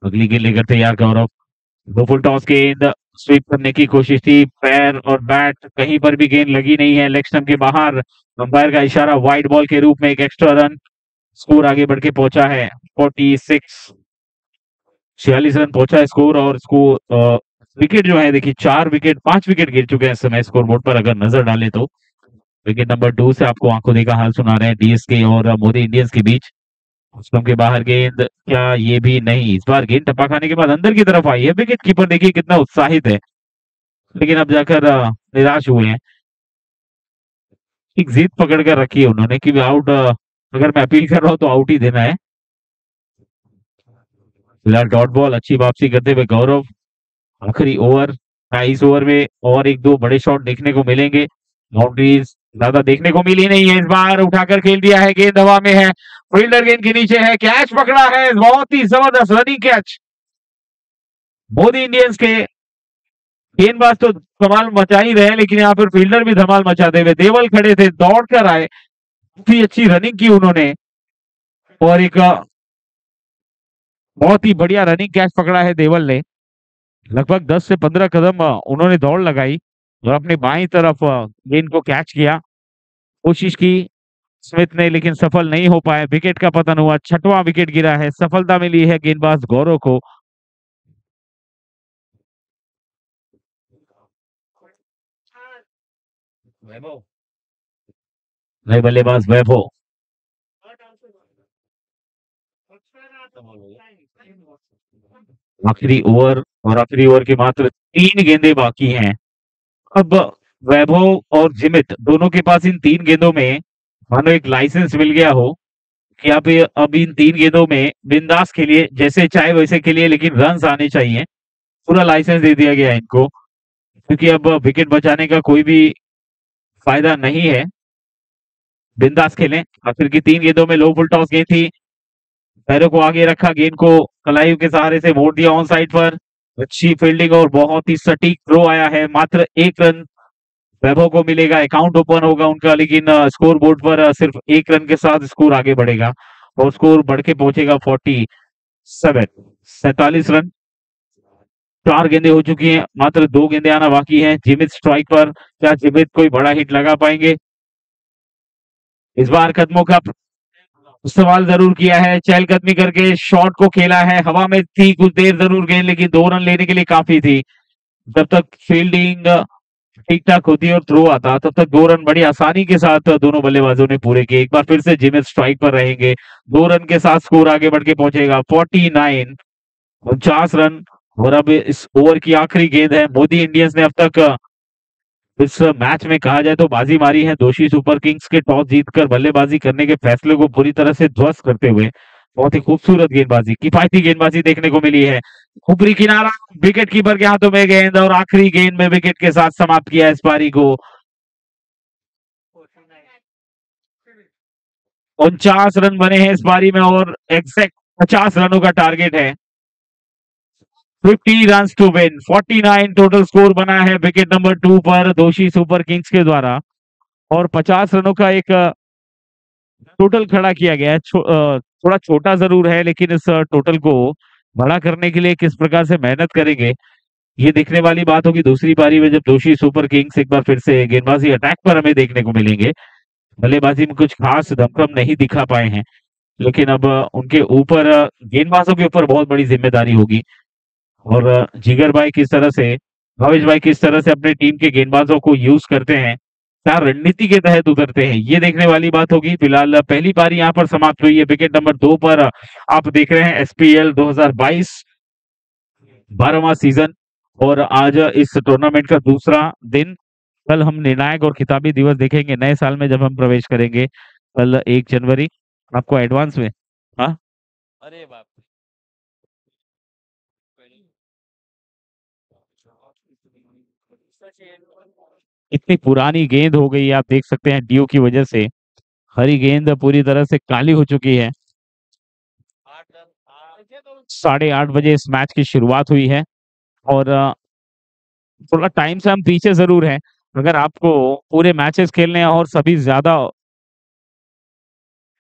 अगली गेंद लेकर तैयार गौरव। दो फुल टॉस गेंद स्वीप करने की कोशिश थी, पैर और बैट कहीं पर भी गेंद लगी नहीं है, लेग स्टंप के बाहर। अंपायर का इशारा वाइड बॉल के रूप में एक एक्स्ट्रा रन। स्कोर आगे बढ़ के पहुंचा है 46 रन पहुंचा है स्कोर। और स्कोर विकेट जो है देखिए 5 विकेट गिर चुके हैं इस समय स्कोरबोर्ड पर अगर नजर डालें तो। विकेट नंबर 2 से आपको आंखों देखा हाल सुना रहे हैं डीएसके और मोदी इंडियंस के बीच। स्टंप के बाहर गेंद, क्या ये भी नहीं। इस बार गेंद टप्पा खाने के बाद अंदर की तरफ आई है। विकेट कीपर देखिए कितना उत्साहित है, लेकिन अब जाकर निराश हुए हैं। एक जिद पकड़ कर रखी है उन्होंने कि आउट, अगर मैं अपील कर रहा हूं तो आउट ही देना है। फिलहाल डॉट बॉल, अच्छी वापसी करते हुए गौरव। आखिरी ओवर, 22 ओवर में और एक दो बड़े शॉट देखने को मिलेंगे। बाउंड्रीज ज्यादा देखने को मिली नहीं है। इस बार उठाकर खेल दिया है, गेंद हवा में है, फील्डर गेंद के नीचे है, कैच पकड़ा है, बहुत ही जबरदस्त रनिंग कैच। मोदी इंडियंस के गेंदबाज तो धमाल मचा ही रहे, लेकिन यहाँ पर फील्डर भी धमाल मचाते हुए देवल खड़े थे, दौड़ कर आए, काफी अच्छी रनिंग की उन्होंने और एक बहुत ही बढ़िया रनिंग कैच पकड़ा है देवल ने। लगभग 10 से 15 कदम उन्होंने दौड़ लगाई और अपने बाईं तरफ गेंद को कैच किया। कोशिश की स्मिथ ने, लेकिन सफल नहीं हो पाए। विकेट का पतन हुआ, 6वां विकेट गिरा है। सफलता मिली है गेंदबाज गौरव को। नए बल्लेबाज वैभव। आखिरी ओवर और आखिरी ओवर की मात्र 3 गेंदें बाकी हैं। अब वैभव और जिमित दोनों के पास इन 3 गेंदों में मानो एक लाइसेंस मिल गया हो कि आप अब इन 3 गेंदों में बिंदास खेलिए, जैसे चाहे वैसे खेलिए, लेकिन रन आने चाहिए। पूरा लाइसेंस दे दिया गया है इनको, क्योंकि अब विकेट बचाने का कोई भी फायदा नहीं है। बिंदास खेलें। आखिर की 3 गेंदों में लो फुल टॉस गेंद थी, पैरों को आगे रखा, गेंद को कलाई के सहारे से मोड़ दिया ऑन साइड पर। अच्छी फील्डिंग और बहुत ही सटीक थ्रो आया है। मात्र 1 रन वैभव को मिलेगा, अकाउंट ओपन होगा उनका, लेकिन स्कोर बोर्ड पर सिर्फ 1 रन के साथ स्कोर आगे बढ़ेगा और स्कोर बढ़ के पहुंचेगा 47 रन। 4 गेंदें हो चुकी हैं, मात्र 2 गेंदें आना बाकी हैं। जिमित स्ट्राइक पर, क्या जिमित कोई बड़ा हिट लगा पाएंगे? इस बार कदमों का इस्तेमाल जरूर किया है, चहलकदमी करके शॉट को खेला है, हवा में थी कुछ देर जरूर गेंद, लेकिन 2 रन लेने के लिए काफी थी। जब तक फील्डिंग ठीक ठाक होती और थ्रो आता तब तक 2 रन बड़ी आसानी के साथ दोनों बल्लेबाजों ने पूरे किए। एक बार फिर से जिमित स्ट्राइक पर रहेंगे, 2 रन के साथ स्कोर आगे बढ़ के पहुंचेगा 49 रन। और अब इस ओवर की आखिरी गेंद है। मोदी इंडियंस ने अब तक इस मैच में कहा जाए तो बाजी मारी है। दोषी सुपर किंग्स के टॉस जीतकर बल्लेबाजी करने के फैसले को पूरी तरह से ध्वस्त करते हुए बहुत ही खूबसूरत गेंदबाजी, किफायती गेंदबाजी देखने को मिली है। ऊपरी किनारा, विकेट कीपर के हाथों में गेंद और आखिरी गेंद में विकेट के साथ समाप्त किया इस पारी को। 49 रन बने हैं इस पारी में और एग्जैक्ट 50 रनों का टारगेट है। 50 run to win, 49 total score बना है विकेट नंबर 2 पर दोषी सुपर किंग्स के द्वारा और 50 रनों का एक टोटल खड़ा किया गया है। थोड़ा छोटा जरूर है, लेकिन इस टोटल को बड़ा करने के लिए किस प्रकार से मेहनत करेंगे ये देखने वाली बात होगी दूसरी पारी में, जब दोषी सुपर किंग्स एक बार फिर से गेंदबाजी अटैक पर हमें देखने को मिलेंगे। बल्लेबाजी में कुछ खास दमखम नहीं दिखा पाए हैं, लेकिन अब उनके ऊपर गेंदबाजों के ऊपर बहुत बड़ी जिम्मेदारी होगी और जिगर भाई किस तरह से, भावेश भाई किस तरह से अपने टीम के गेंदबाजों को यूज करते हैं, क्या रणनीति के तहत उतरते हैं, ये देखने वाली बात होगी। फिलहाल पहली पारी यहाँ पर समाप्त हुई है। विकेट नंबर 2 पर आप देख रहे हैं एसपीएल 2022 12वां सीजन और आज इस टूर्नामेंट का दूसरा दिन। कल हम निर्णायक और खिताबी दिवस देखेंगे नए साल में जब हम प्रवेश करेंगे, कल 1 जनवरी। आपको एडवांस में, हाँ, अरे बाप, इतनी पुरानी गेंद हो गई, आप देख सकते हैं डीओ की वजह से हरी गेंद पूरी तरह से काली हो चुकी है। 8:30 बजे इस मैच की शुरुआत हुई है और थोड़ा टाइम से हम पीछे जरूर हैं। अगर आपको पूरे मैचेस खेलने हैं और सभी ज्यादा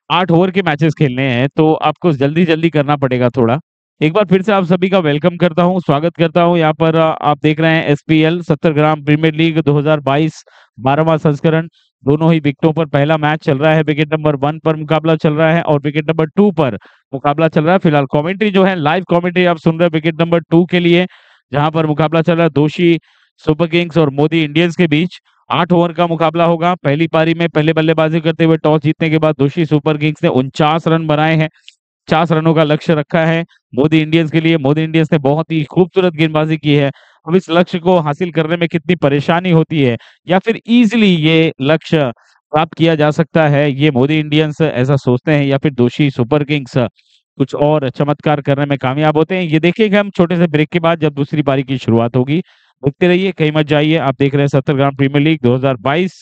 8 ओवर के मैचेस खेलने हैं तो आपको जल्दी-जल्दी करना पड़ेगा थोड़ा। एक बार फिर से आप सभी का वेलकम करता हूँ, स्वागत करता हूँ। यहाँ पर आप देख रहे हैं एसपीएल 70 ग्राम प्रीमियर लीग 2022 12वां संस्करण। दोनों ही विकेटों पर पहला मैच चल रहा है। विकेट नंबर 1 पर मुकाबला चल रहा है और विकेट नंबर 2 पर मुकाबला चल रहा है। फिलहाल कमेंट्री जो है लाइव कमेंट्री आप सुन रहे हैं विकेट नंबर 2 के लिए, जहां पर मुकाबला चल रहा है दोषी सुपर किंग्स और मोदी इंडियंस के बीच। 8 ओवर का मुकाबला होगा। पहली पारी में पहले बल्लेबाजी करते हुए टॉस जीतने के बाद दोषी सुपर किंग्स ने 49 रन बनाए हैं। 50 रनों का लक्ष्य रखा है मोदी इंडियंस के लिए। मोदी इंडियंस ने बहुत ही खूबसूरत गेंदबाजी की है। अब इस लक्ष्य को हासिल करने में कितनी परेशानी होती है या फिर इजीली ये लक्ष्य प्राप्त किया जा सकता है, ये मोदी इंडियंस ऐसा सोचते हैं या फिर दोषी सुपर किंग्स कुछ और चमत्कार करने में कामयाब होते हैं, ये देखेंगे हम छोटे से ब्रेक के बाद जब दूसरी पारी की शुरुआत होगी। देखते रहिए, कहीं मत जाइए। आप देख रहे हैं 70 ग्राम प्रीमियर लीग 2022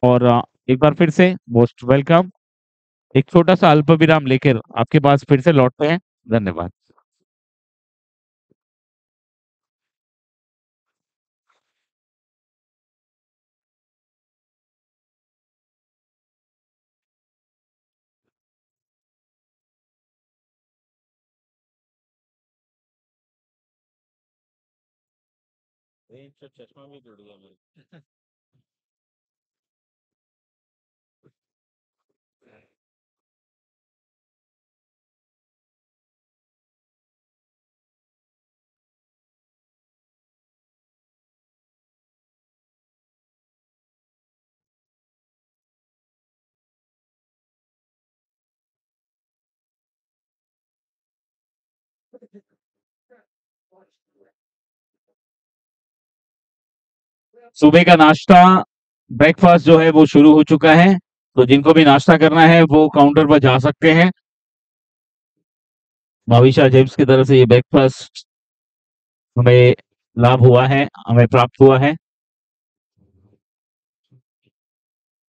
और एक बार फिर से मोस्ट वेलकम। एक छोटा सा अल्प विराम लेकर आपके पास फिर से लौटते हैं। धन्यवाद। चश्मा भी टूट गया मेरा। सुबह का नाश्ता ब्रेकफास्ट जो है वो शुरू हो चुका है, तो जिनको भी नाश्ता करना है वो काउंटर पर जा सकते हैं। भाविशा जेम्स की तरफ से ये ब्रेकफास्ट हमें लाभ हुआ है, हमें प्राप्त हुआ है।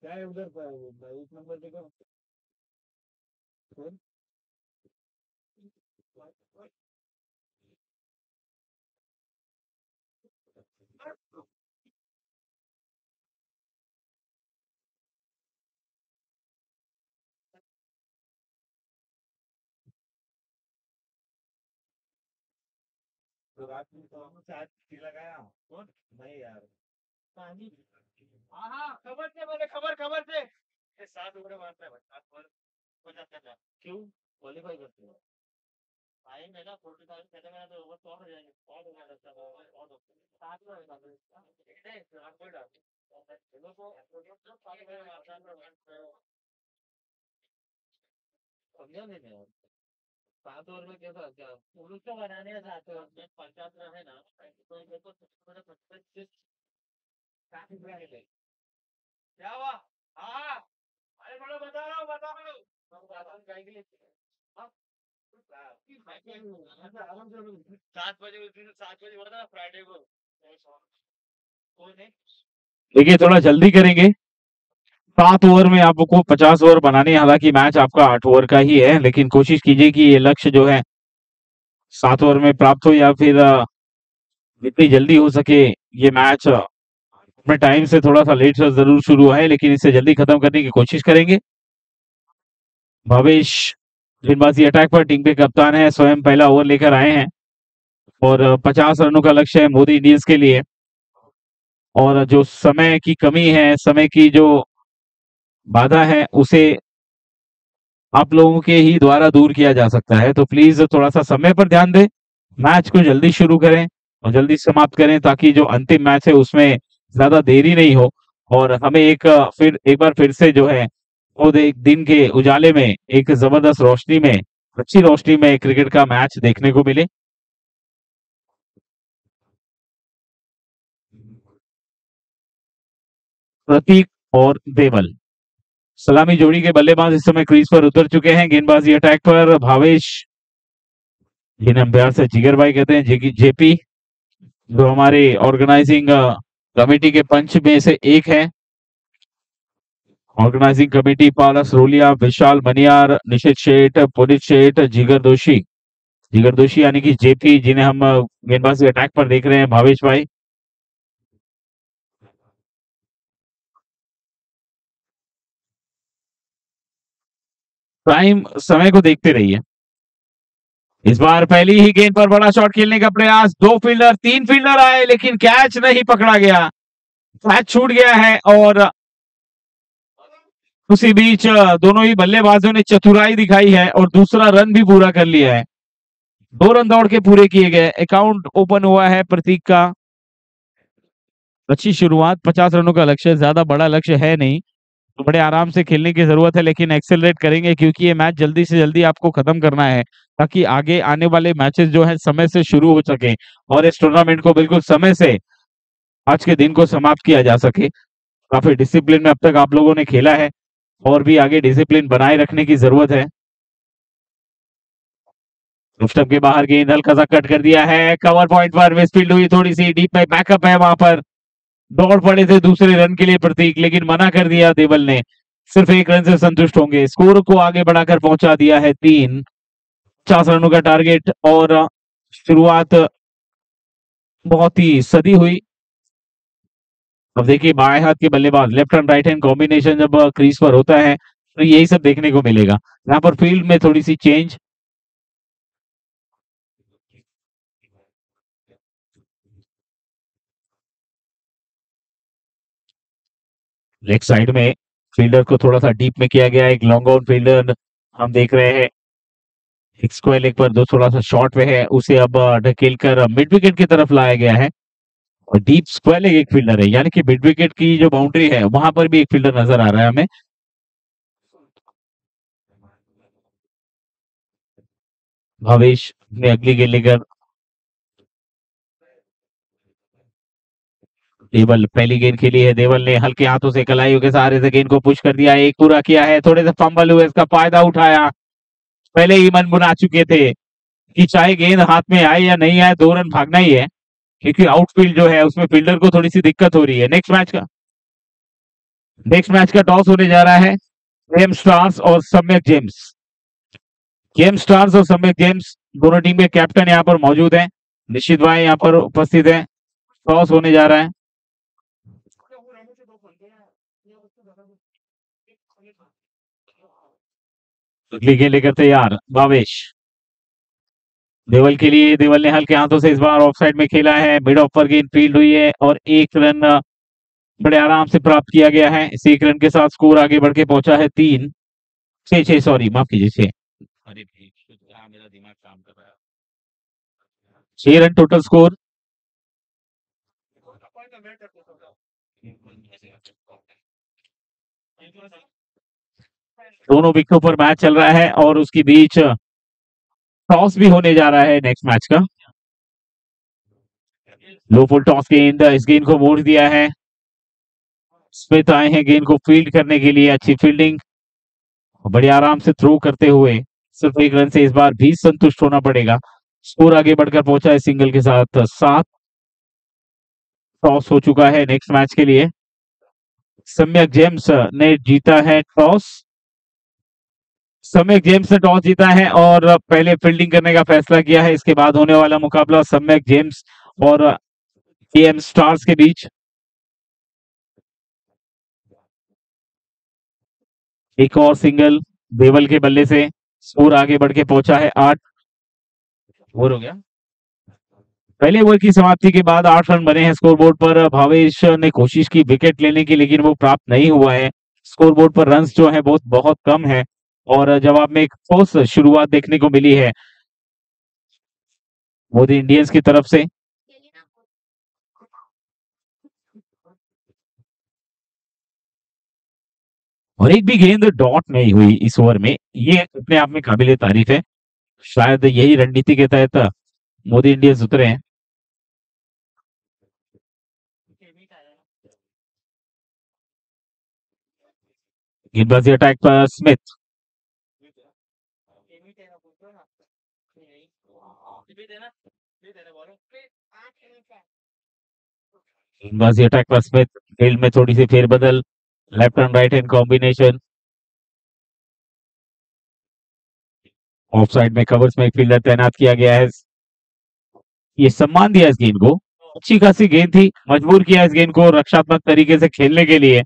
क्या है उधर एक नंबर देखो। तो रात में तो हम चाय पी लगाया कौन नहीं यार पानी। हाँ हाँ खबर से मैंने खबर से ये 7 ओवर मारता है भाई 7 ओवर हो जाता है। क्यों क्वालीफाई करते हो भाई मेरा 45 कहते हैं तो ओवर तो हो जाएंगे और हो जाता है और 7 ओवर का नहीं आप कोई डाल चलो तो 5 ओवर मारता है समझा नहीं मैं 7 ओवर में कैसा क्या पुरुष को बनाने का 7 ओवर में 50 रन है ना तो ये तो 25 क्या हुआ हाँ अरे बड़ा बता रहा हूँ गाय के लिए हाँ? 7 बजे उस दिन 7 बजे बोला था फ्राइडे को कौन है देखिए थोड़ा जल्दी करेंगे। 7 ओवर में आपको 50 ओवर बनाने, हालांकि मैच आपका 8 ओवर का ही है, लेकिन कोशिश कीजिए कि ये लक्ष्य जो है 7 ओवर में प्राप्त हो या फिर जितनी जल्दी हो सके ये मैच अपने टाइम से थोड़ा सा लेट से जरूर शुरू है, लेकिन इसे जल्दी खत्म करने की कोशिश करेंगे। भवेश गेंदबाजी अटैक पर, टीम के कप्तान है, स्वयं पहला ओवर लेकर आए हैं और 50 रनों का लक्ष्य है मोदी इंडियंस के लिए। और जो समय की कमी है, समय की जो बाधा है, उसे आप लोगों के ही द्वारा दूर किया जा सकता है। तो प्लीज थोड़ा सा समय पर ध्यान दें, मैच को जल्दी शुरू करें और जल्दी समाप्त करें ताकि जो अंतिम मैच है उसमें ज्यादा देरी नहीं हो और हमें एक बार फिर से जो है वो एक दिन के उजाले में, एक जबरदस्त रोशनी में, अच्छी रोशनी में क्रिकेट का मैच देखने को मिले। प्रतीक और देवल सलामी जोड़ी के बल्लेबाज इस समय क्रीज पर उतर चुके हैं। गेंदबाजी अटैक पर भावेश, जिन्हें हम प्यार से जिगर भाई कहते हैं, जेपी, जो हमारे ऑर्गेनाइजिंग कमेटी के पंच में से एक है ऑर्गेनाइजिंग कमेटी पारस रोलिया, विशाल मनियार, निशित शेठ, पुनित शेठ, जिगर दोषी यानी कि जेपी, जिन्हें हम गेंदबाजी अटैक पर देख रहे हैं, भावेश भाई। टाइम समय को देखते रहिए। इस बार पहली ही गेंद पर बड़ा शॉट खेलने का प्रयास, 2 फील्डर 3 फील्डर आए लेकिन कैच नहीं पकड़ा गया, कैच छूट गया है। और उसी बीच दोनों ही बल्लेबाजों ने चतुराई दिखाई है और दूसरा रन भी पूरा कर लिया है। 2 रन दौड़ के पूरे किए गए, अकाउंट ओपन हुआ है प्रतीक का। अच्छी शुरुआत, 50 रनों का लक्ष्य, ज्यादा बड़ा लक्ष्य है नहीं, तो बड़े आराम से खेलने की जरूरत है, लेकिन एक्सेलरेट करेंगे क्योंकि ये मैच जल्दी से जल्दी आपको खत्म करना है ताकि आगे आने वाले मैचेस जो है समय से शुरू हो सके और इस टूर्नामेंट को बिल्कुल समय से आज के दिन को समाप्त किया जा सके। काफी डिसिप्लिन में अब तक आप लोगों ने खेला है और भी आगे डिसिप्लिन बनाए रखने की जरूरत है। स्टंप के बाहर गेंद हल्का सा कट कर दिया है, कवर पॉइंट पर मिसफील्ड हुई, थोड़ी सी डीप में बैकअप है, वहां पर दौड़ पड़े थे दूसरे रन के लिए प्रतीक, लेकिन मना कर दिया देवल ने। सिर्फ 1 रन से संतुष्ट होंगे, स्कोर को आगे बढ़ाकर पहुंचा दिया है 3, 50 रनों का टारगेट। और शुरुआत बहुत ही सदी हुई। अब देखिए बाएं हाथ के बल्लेबाज, left hand right hand combination जब क्रीज पर होता है तो यही सब देखने को मिलेगा। यहाँ पर फील्ड में थोड़ी सी चेंज, लेग साइड में फील्डर को थोड़ा सा डीप में किया गया, एक लॉन्ग ऑन फील्डर हम देख रहे हैं, एक स्क्वायर लेग पर, दो थोड़ा सा शॉर्ट में है, उसे अब ढकेल कर मिड विकेट की तरफ लाया गया है। और डीप स्क्वायर लेग एक फील्डर है, यानी कि मिड विकेट की जो बाउंड्री है वहां पर भी एक फील्डर नजर आ रहा है हमें। भावेश ने अगली गेंद लेकर, देवल पहली गेंद खेली है, देवल ने हल्के हाथों से कलाइयों के सहारे से गेंद को पुश कर दिया, एक पूरा किया है, थोड़े से फंबल हुए, इसका फायदा उठाया। पहले ही मन बना चुके थे कि चाहे गेंद हाथ में आए या नहीं आए 2 रन भागना ही है, क्योंकि आउटफील्ड जो है उसमें फील्डर को थोड़ी सी दिक्कत हो रही है। नेक्स्ट मैच का टॉस होने जा रहा है, गेम स्टार्स और सम्यक जेम्स। गेम स्टार्स और सम्यक जेम्स दोनों टीम के कैप्टन यहाँ पर मौजूद हैं, निश्चित भाई यहाँ पर उपस्थित है। टॉस होने जा रहा है, अगली गेंद लेकर तैयार भावेश, देवल के लिए, देवल ने हल्के हाथों से इस बार ऑफ साइड में खेला है, मिड ऑफ पर गेंद फील्ड हुई है और 1 रन बड़े आराम से प्राप्त किया गया है। इस 1 रन के साथ स्कोर आगे बढ़ के पहुंचा है 6 सॉरी माफ कीजिए 6, अरे मेरा दिमाग काम कर रहा है, 6 रन टोटल स्कोर। दोनों विकेटों पर मैच चल रहा है और उसके बीच टॉस भी होने जा रहा है नेक्स्ट मैच का। लो फुल टॉस गेंद, इस गेंद को मोड़ दिया है, स्मिथ आए हैं गेंद को फील्ड करने के लिए, अच्छी फील्डिंग, बड़े आराम से थ्रो करते हुए सिर्फ 1 रन से इस बार भी संतुष्ट होना पड़ेगा। स्कोर आगे बढ़कर पहुंचा है सिंगल के साथ 7। टॉस हो चुका है नेक्स्ट मैच के लिए, सम्यक जेम्स ने जीता है टॉस, सम्यक जेम्स ने टॉस जीता है और पहले फील्डिंग करने का फैसला किया है। इसके बाद होने वाला मुकाबला सम्यक जेम्स और गेम स्टार्स के बीच। एक और सिंगल देवल के बल्ले से, स्कोर आगे बढ़ के पहुंचा है 8 ओवर हो गया। पहले ओवर की समाप्ति के बाद 8 रन बने हैं स्कोरबोर्ड पर। भावेश ने कोशिश की विकेट लेने की, लेकिन वो प्राप्त नहीं हुआ है। स्कोरबोर्ड पर रन्स जो है बहुत बहुत कम है और जवाब में एक ठोस शुरुआत देखने को मिली है मोदी इंडियंस की तरफ से। और एक भी गेंद डॉट नहीं हुई इस ओवर में, ये अपने आप में काबिले तारीफ है। शायद यही रणनीति के तहत मोदी इंडियंस उतरे हैं। गेंदबाजी अटैक पर स्मिथ, गेंदबाजी अटैक पर स्मिथ, फील्ड में थोड़ी सी फेरबदल, left and right hand combination. Of side में कवर्स में एक फील्डर तैनात किया गया है। ये सम्मान दिया इस गेंद को, अच्छी खासी गेंद थी, मजबूर किया इस गेंद को रक्षात्मक तरीके से खेलने के लिए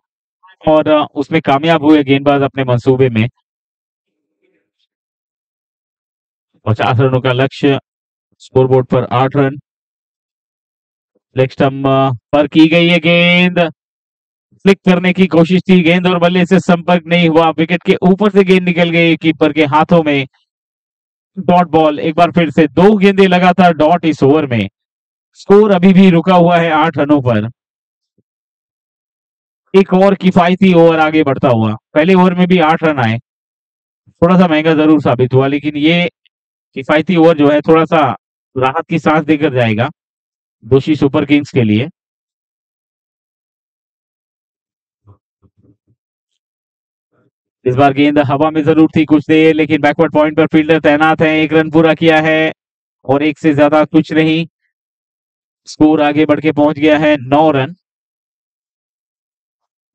और उसमें कामयाब हुए गेंदबाज अपने मंसूबे में। 50 रनों का लक्ष्य, स्कोरबोर्ड पर 8 रन। लेग स्टंप पर की गई है गेंद, फ्लिक करने की कोशिश थी, गेंद और बल्ले से संपर्क नहीं हुआ, विकेट के ऊपर से गेंद निकल गई कीपर के हाथों में। डॉट बॉल, एक बार फिर से 2 गेंदें लगातार डॉट इस ओवर में। स्कोर अभी भी रुका हुआ है 8 रनों पर। एक और किफायती ओवर आगे बढ़ता हुआ, पहले ओवर में भी 8 रन आए, थोड़ा सा महंगा जरूर साबित हुआ, लेकिन ये किफायती ओवर जो है थोड़ा सा राहत की सांस देकर जाएगा दोषी सुपर किंग्स के लिए। इस बार गेंद हवा में जरूर थी कुछ देर, लेकिन बैकवर्ड पॉइंट पर फील्डर तैनात है, 1 रन पूरा किया है और 1 से ज्यादा कुछ नहीं। स्कोर आगे बढ़ के पहुंच गया है 9 रन।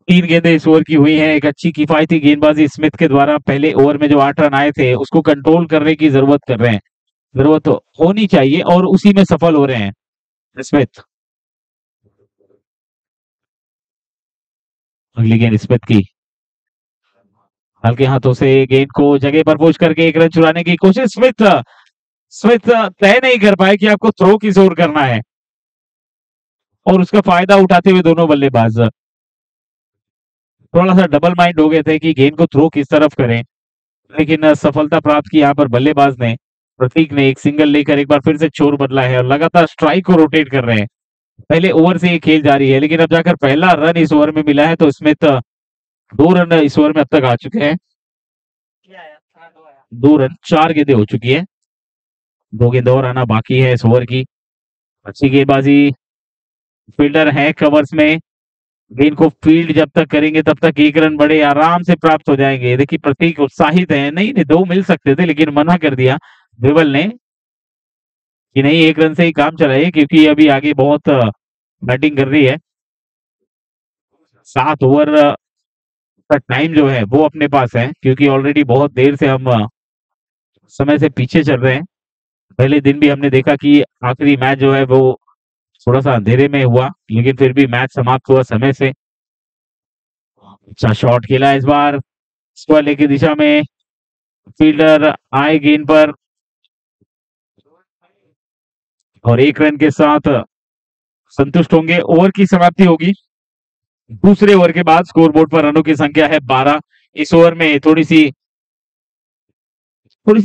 3 गेंदें इस ओवर की हुई हैं, एक अच्छी किफायती गेंदबाजी स्मिथ के द्वारा पहले ओवर में जो 8 रन आए थे उसको कंट्रोल करने की जरूरत कर रहे हैं, जरूरत होनी चाहिए और उसी में सफल हो रहे हैं स्मिथ। अगली गेंद स्मिथ की, हल्के हाथों से गेंद को जगह पर पुश करके 1 रन चुराने की कोशिश। स्मिथ स्मिथ तय नहीं कर पाए कि आपको थ्रो किस ओर करना है और उसका फायदा उठाते हुए दोनों बल्लेबाज थोड़ा सा डबल माइंड हो गए थे कि गेंद को थ्रो किस तरफ करें, लेकिन सफलता प्राप्त की यहाँ पर बल्लेबाज ने। प्रतीक ने एक सिंगल लेकर एक बार फिर से छोर बदला है और लगातार स्ट्राइक को रोटेट कर रहे हैं। पहले ओवर से ये खेल जारी है, लेकिन अब जाकर पहला रन इस ओवर में मिला है, तो स्मिथ 2 रन इस ओवर में अब तक आ चुके हैं। 2 रन, 4 गेंदें हो चुकी है, 2 गेंद और आना बाकी है इस ओवर की। अच्छी गेंदबाजी, फील्डर है कवर्स में, गेंद को फील्ड जब तक करेंगे तब तक 1 रन बड़े आराम से प्राप्त हो जाएंगे। देखिए प्रतीक उत्साहित है, नहीं नहीं 2 मिल सकते थे लेकिन मना कर दिया विवल ने कि नहीं 1 रन से ही काम चलाइए, क्योंकि अभी आगे बहुत बैटिंग कर रही है। 7 ओवर का टाइम जो है वो अपने पास है, क्योंकि ऑलरेडी बहुत देर से हम समय से पीछे चल रहे हैं। पहले दिन भी हमने देखा कि आखिरी मैच जो है वो थोड़ा सा अंधेरे में हुआ, लेकिन फिर भी मैच समाप्त हुआ समय से। अच्छा शॉट खेला इस बार स्क्वायर की दिशा में, फील्डर आए गेंद पर और 1 रन के साथ संतुष्ट होंगे। ओवर की समाप्ति होगी। दूसरे ओवर के बाद स्कोरबोर्ड पर रनों की संख्या है 12। इस ओवर में थोड़ी सी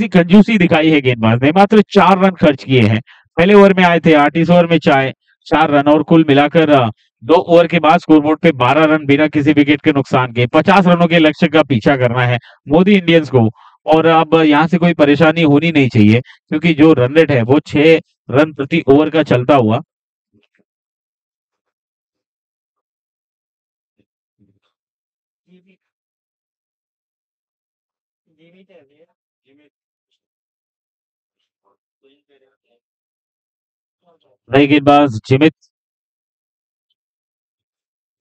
कंजूसी दिखाई है गेंदबाज ने, मात्र 4 रन खर्च किए हैं। पहले ओवर में आए थे 8, इस ओवर में 4 रन और कुल मिलाकर 2 ओवर के बाद स्कोरबोर्ड पे 12 रन बिना किसी विकेट के नुकसान के। 50 रनों के लक्ष्य का पीछा करना है मोदी इंडियंस को और अब यहाँ से कोई परेशानी होनी नहीं चाहिए, क्योंकि जो रन रेट है वो 6 रन प्रति ओवर का चलता हुआ। नए गेंदबाज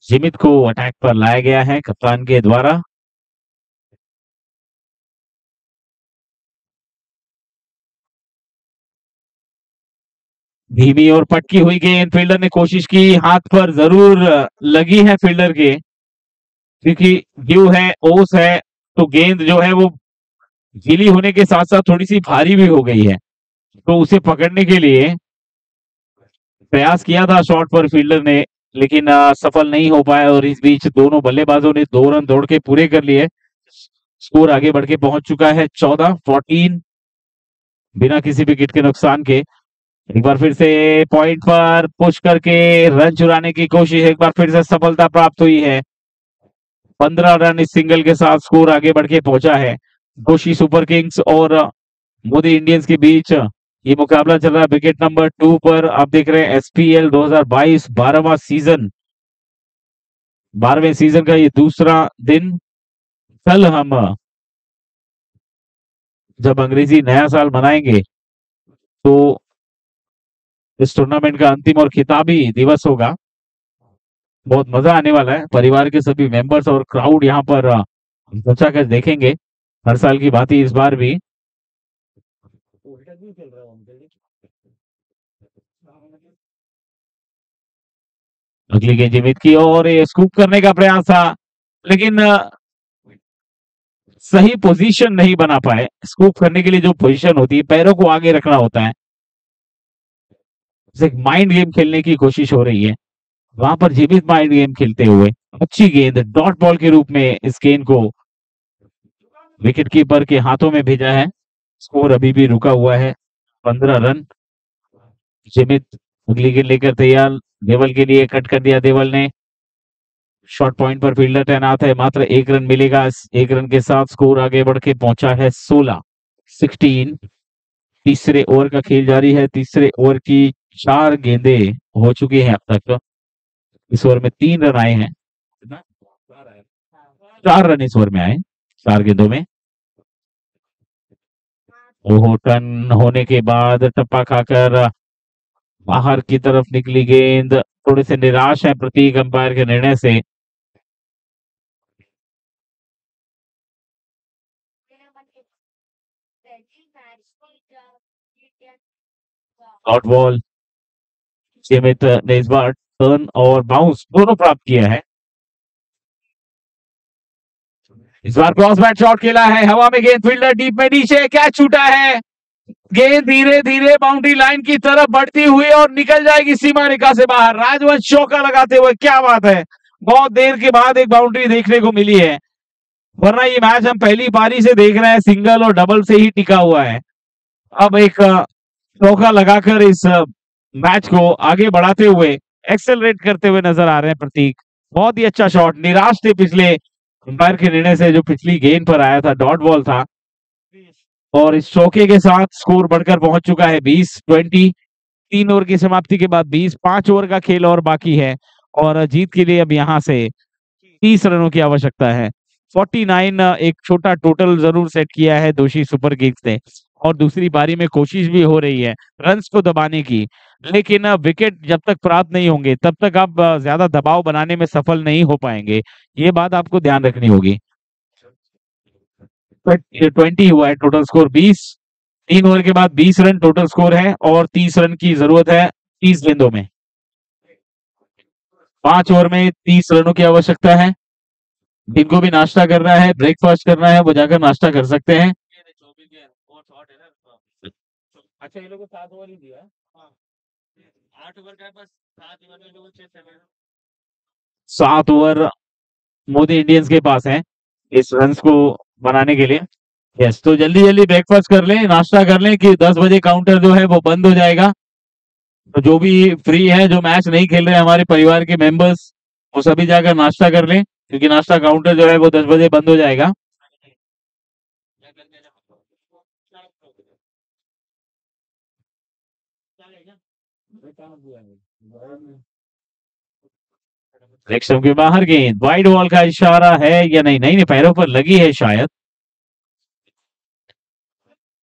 जिमित को अटैक पर लाया गया है कप्तान के द्वारा। धीमी और पटकी हुई गेंद, फील्डर ने कोशिश की, हाथ पर जरूर लगी है फील्डर के, क्योंकि ड्यू है, ओस है, तो गेंद जो है वो गीली होने के साथ साथ थोड़ी सी भारी भी हो गई है, तो उसे पकड़ने के लिए प्रयास किया था शॉट पर फील्डर ने, लेकिन सफल नहीं हो पाया और इस बीच दोनों बल्लेबाजों ने 2 रन दौड़ के पूरे कर लिए। स्कोर आगे बढ़ के पहुंच चुका है 14 बिना किसी विकेट के नुकसान के। एक बार फिर से पॉइंट पर पुश करके रन चुराने की कोशिश, एक बार फिर से सफलता प्राप्त हुई है। 15 रन इस सिंगल के साथ स्कोर आगे बढ़ के पहुंचा है। दोषी सुपर किंग्स और मोदी इंडियंस के बीच ये मुकाबला चल रहा है विकेट नंबर 2 पर। आप देख रहे हैं एसपीएल 2022 12वां सीजन, 12वें सीजन का ये दूसरा दिन। कल हम जब अंग्रेजी नया साल मनाएंगे तो इस टूर्नामेंट का अंतिम और खिताबी दिवस होगा। बहुत मजा आने वाला है। परिवार के सभी मेंबर्स और क्राउड यहाँ पर बचा कर देखेंगे। हर साल की बात ही इस बार भी। अगली गेंद जिमित की और ये स्कूप करने का प्रयास था, लेकिन सही पोजीशन नहीं बना पाए। स्कूप करने के लिए जो पोजीशन होती है, पैरों को आगे रखना होता है, एक माइंड गेम खेलने की कोशिश हो रही है। वहां पर जीवित माइंड गेम खेलते हुए अच्छी गेंद डॉट बॉल के रूप में इस गेंद को विकेट कीपर के हाथों में भेजा है। स्कोर अभी भी रुका हुआ है, 15 रन। जिमित अगली गेंद लेकर तैयार, देवल के लिए कट कर दिया देवल ने। शॉर्ट पॉइंट पर फील्डर तैनात है, मात्र 1 रन मिलेगा। 1 रन के साथ स्कोर आगे बढ़ के पहुंचा है 16। तीसरे ओवर का खेल जारी है। तीसरे ओवर की 4 गेंदें हो चुकी हैं अब तक। इस ओवर में 3 रन आए हैं। 4 रन इस ओवर में आए 4 गेंदों में। ओहो, टर्न होने के बाद टप्पा खाकर बाहर की तरफ निकली गेंद। थोड़े से निराश है प्रतीक अंपायर के निर्णय से। Dot ball. जिमित ने इस बार टर्न और बाउंस दोनों प्राप्त किया है। इस बार क्रॉस बैट शॉट खेला है, हवा में गेंद, फील्डर डीप में नीचे, कैच छूटा है। गेंद धीरे धीरे बाउंड्री लाइन की तरफ बढ़ती हुई और निकल जाएगी सीमा रेखा से बाहर। राजवंश चौका लगाते हुए, क्या बात है, बहुत देर के बाद एक बाउंड्री देखने को मिली है। वरना ये मैच हम पहली पारी से देख रहे हैं, सिंगल और डबल से ही टिका हुआ है। अब एक चौका लगाकर इस मैच को आगे बढ़ाते हुए, एक्सेलरेट करते हुए नजर आ रहे हैं प्रतीक। बहुत ही अच्छा शॉट। निराश थे पिछले अंपायर के निर्णय से, जो पिछली गेंद पर आया था, डॉट बॉल था। और इस चौके के साथ स्कोर बढ़कर पहुंच चुका है 20। 3 ओवर की समाप्ति के बाद 20। 5 ओवर का खेल और बाकी है और जीत के लिए अब यहां से 30 रनों की आवश्यकता है। 49 एक छोटा टोटल जरूर सेट किया है दोषी सुपर किंग्स ने, और दूसरी पारी में कोशिश भी हो रही है रन्स को दबाने की, लेकिन विकेट जब तक प्राप्त नहीं होंगे तब तक आप ज्यादा दबाव बनाने में सफल नहीं हो पाएंगे। ये बात आपको ध्यान रखनी होगी। 20 हुआ है टोटल स्कोर, 20। 3 ओवर के बाद 20 रन टोटल स्कोर है और 30 रन की जरूरत है 30 गेंदों में। 5 ओवर में 30 रनों की आवश्यकता है। जिनको भी नाश्ता करना है, ब्रेकफास्ट करना है, वो जाकर नाश्ता कर सकते हैं। अच्छा, ये लोग को 7 ओवर ही दिया है। 8 ओवर का बस, 7 ओवर मोदी इंडियंस के पास है इस रन्स को बनाने के लिए। यस, तो जल्दी जल्दी ब्रेकफास्ट कर लें, नाश्ता कर लें कि 10 बजे काउंटर जो है वो बंद हो जाएगा। तो जो भी फ्री है, जो मैच नहीं खेल रहे हमारे परिवार के मेंबर्स, वो सभी जाकर नाश्ता कर लें, क्योंकि नाश्ता काउंटर जो है वो 10 बजे बंद हो जाएगा। रेक्सम के बाहर गेंद, वाइड बॉल का इशारा है या नहीं? नहीं, पैरों पर लगी है शायद।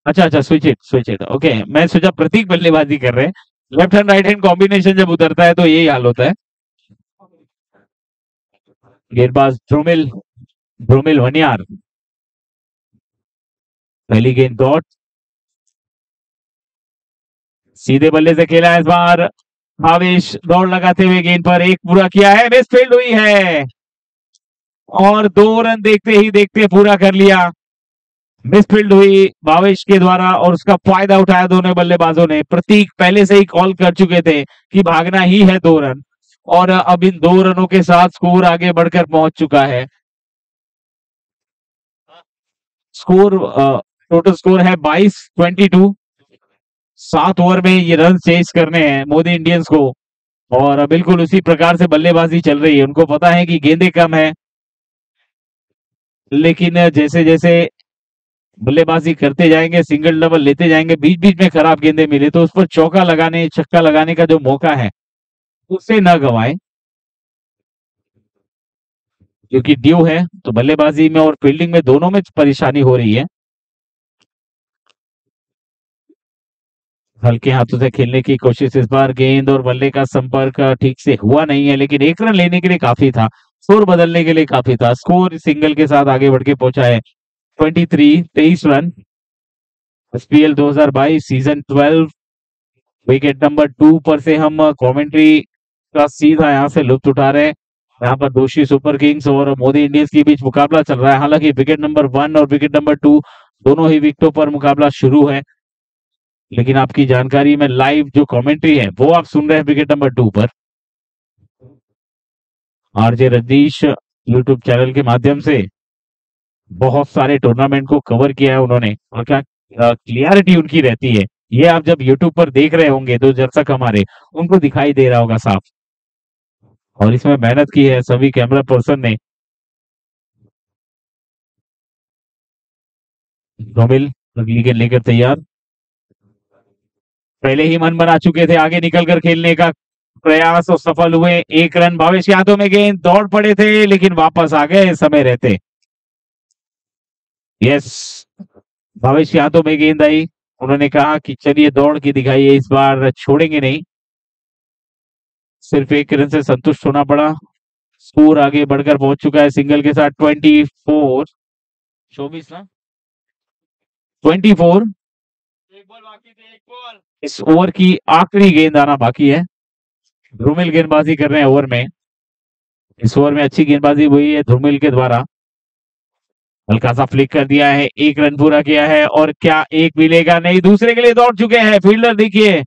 अच्छा, स्विच इट। ओके, मैं सोचा प्रतीक बल्लेबाजी कर रहे हैं। Left hand right hand combination जब उतरता है तो यही हाल होता है। गेंदबाज ध्रुमिल वनियार, पहली गेंद डॉट, सीधे बल्ले से खेला है इस बार। भावेश दौड़ लगाते हुए गेंद पर एक पूरा किया है, मिस फील्ड हुई है और 2 रन देखते ही देखते पूरा कर लिया। मिसफील्ड हुई भावेश के द्वारा और उसका फायदा उठाया दोनों बल्लेबाजों ने। प्रतीक पहले से ही कॉल कर चुके थे कि भागना ही है 2 रन, और अब इन 2 रनों के साथ स्कोर आगे बढ़कर पहुंच चुका है। स्कोर टोटल स्कोर है 22-22। 7 ओवर में ये रन चेस करने हैं मोदी इंडियंस को, और बिल्कुल उसी प्रकार से बल्लेबाजी चल रही है। उनको पता है कि गेंदें कम है, लेकिन जैसे जैसे बल्लेबाजी करते जाएंगे, सिंगल डबल लेते जाएंगे, बीच बीच में खराब गेंदें मिले तो उस पर चौका लगाने, छक्का लगाने का जो मौका है उसे न गवाएं, क्योंकि ड्यू है तो बल्लेबाजी में और फील्डिंग में दोनों में परेशानी हो रही है। हल्के हाथों से खेलने की कोशिश इस बार, गेंद और बल्ले का संपर्क ठीक से हुआ नहीं है, लेकिन 1 रन लेने के लिए काफी था, स्कोर बदलने के लिए काफी था। स्कोर सिंगल के साथ आगे बढ़ के पहुंचा है 23 run. SPL 2022 season 12 wicket number 2 पर से हम कमेंट्री का सीधा यहाँ से लुत्फ उठा रहे हैं। यहाँ पर दोषी सुपर किंग्स और मोदी इंडियंस के बीच मुकाबला चल रहा है। हालांकि विकेट नंबर 1 और विकेट नंबर 2 दोनों ही विकेटों पर मुकाबला शुरू है, लेकिन आपकी जानकारी में लाइव जो कमेंट्री है वो आप सुन रहे हैं विकेट नंबर 2 पर। आरजे रजनीश यूट्यूब चैनल के माध्यम से बहुत सारे टूर्नामेंट को कवर किया है उन्होंने, और क्या क्लियरिटी उनकी रहती है, ये आप जब यूट्यूब पर देख रहे होंगे तो दर्शक हमारे उनको दिखाई दे रहा होगा साफ, और इसमें मेहनत की है सभी कैमरा पर्सन ने। रोमिल अगली गेंद लेकर तैयार, पहले ही मन बना चुके थे आगे निकलकर खेलने का प्रयास और सफल हुए। 1 रन, भावेश के हाथों में गेंद, दौड़ पड़े थे लेकिन वापस आ गए समय रहते। यस, भावेश के हाथों में गेंद आई, उन्होंने कहा कि चलिए दौड़ के दिखाइए, इस बार छोड़ेंगे नहीं। सिर्फ 1 रन से संतुष्ट होना पड़ा। स्कोर आगे बढ़कर पहुंच चुका है सिंगल के साथ 24 ना 24। इस ओवर की आखिरी गेंद आना बाकी है। ध्रुमिल गेंदबाजी कर रहे हैं ओवर में। इस ओवर में अच्छी गेंदबाजी हुई है ध्रुमिल के द्वारा। हल्का सा फ्लिक कर दिया है, 1 रन पूरा किया है, और क्या एक मिलेगा? नहीं, दूसरे के लिए दौड़ चुके हैं फील्डर। देखिए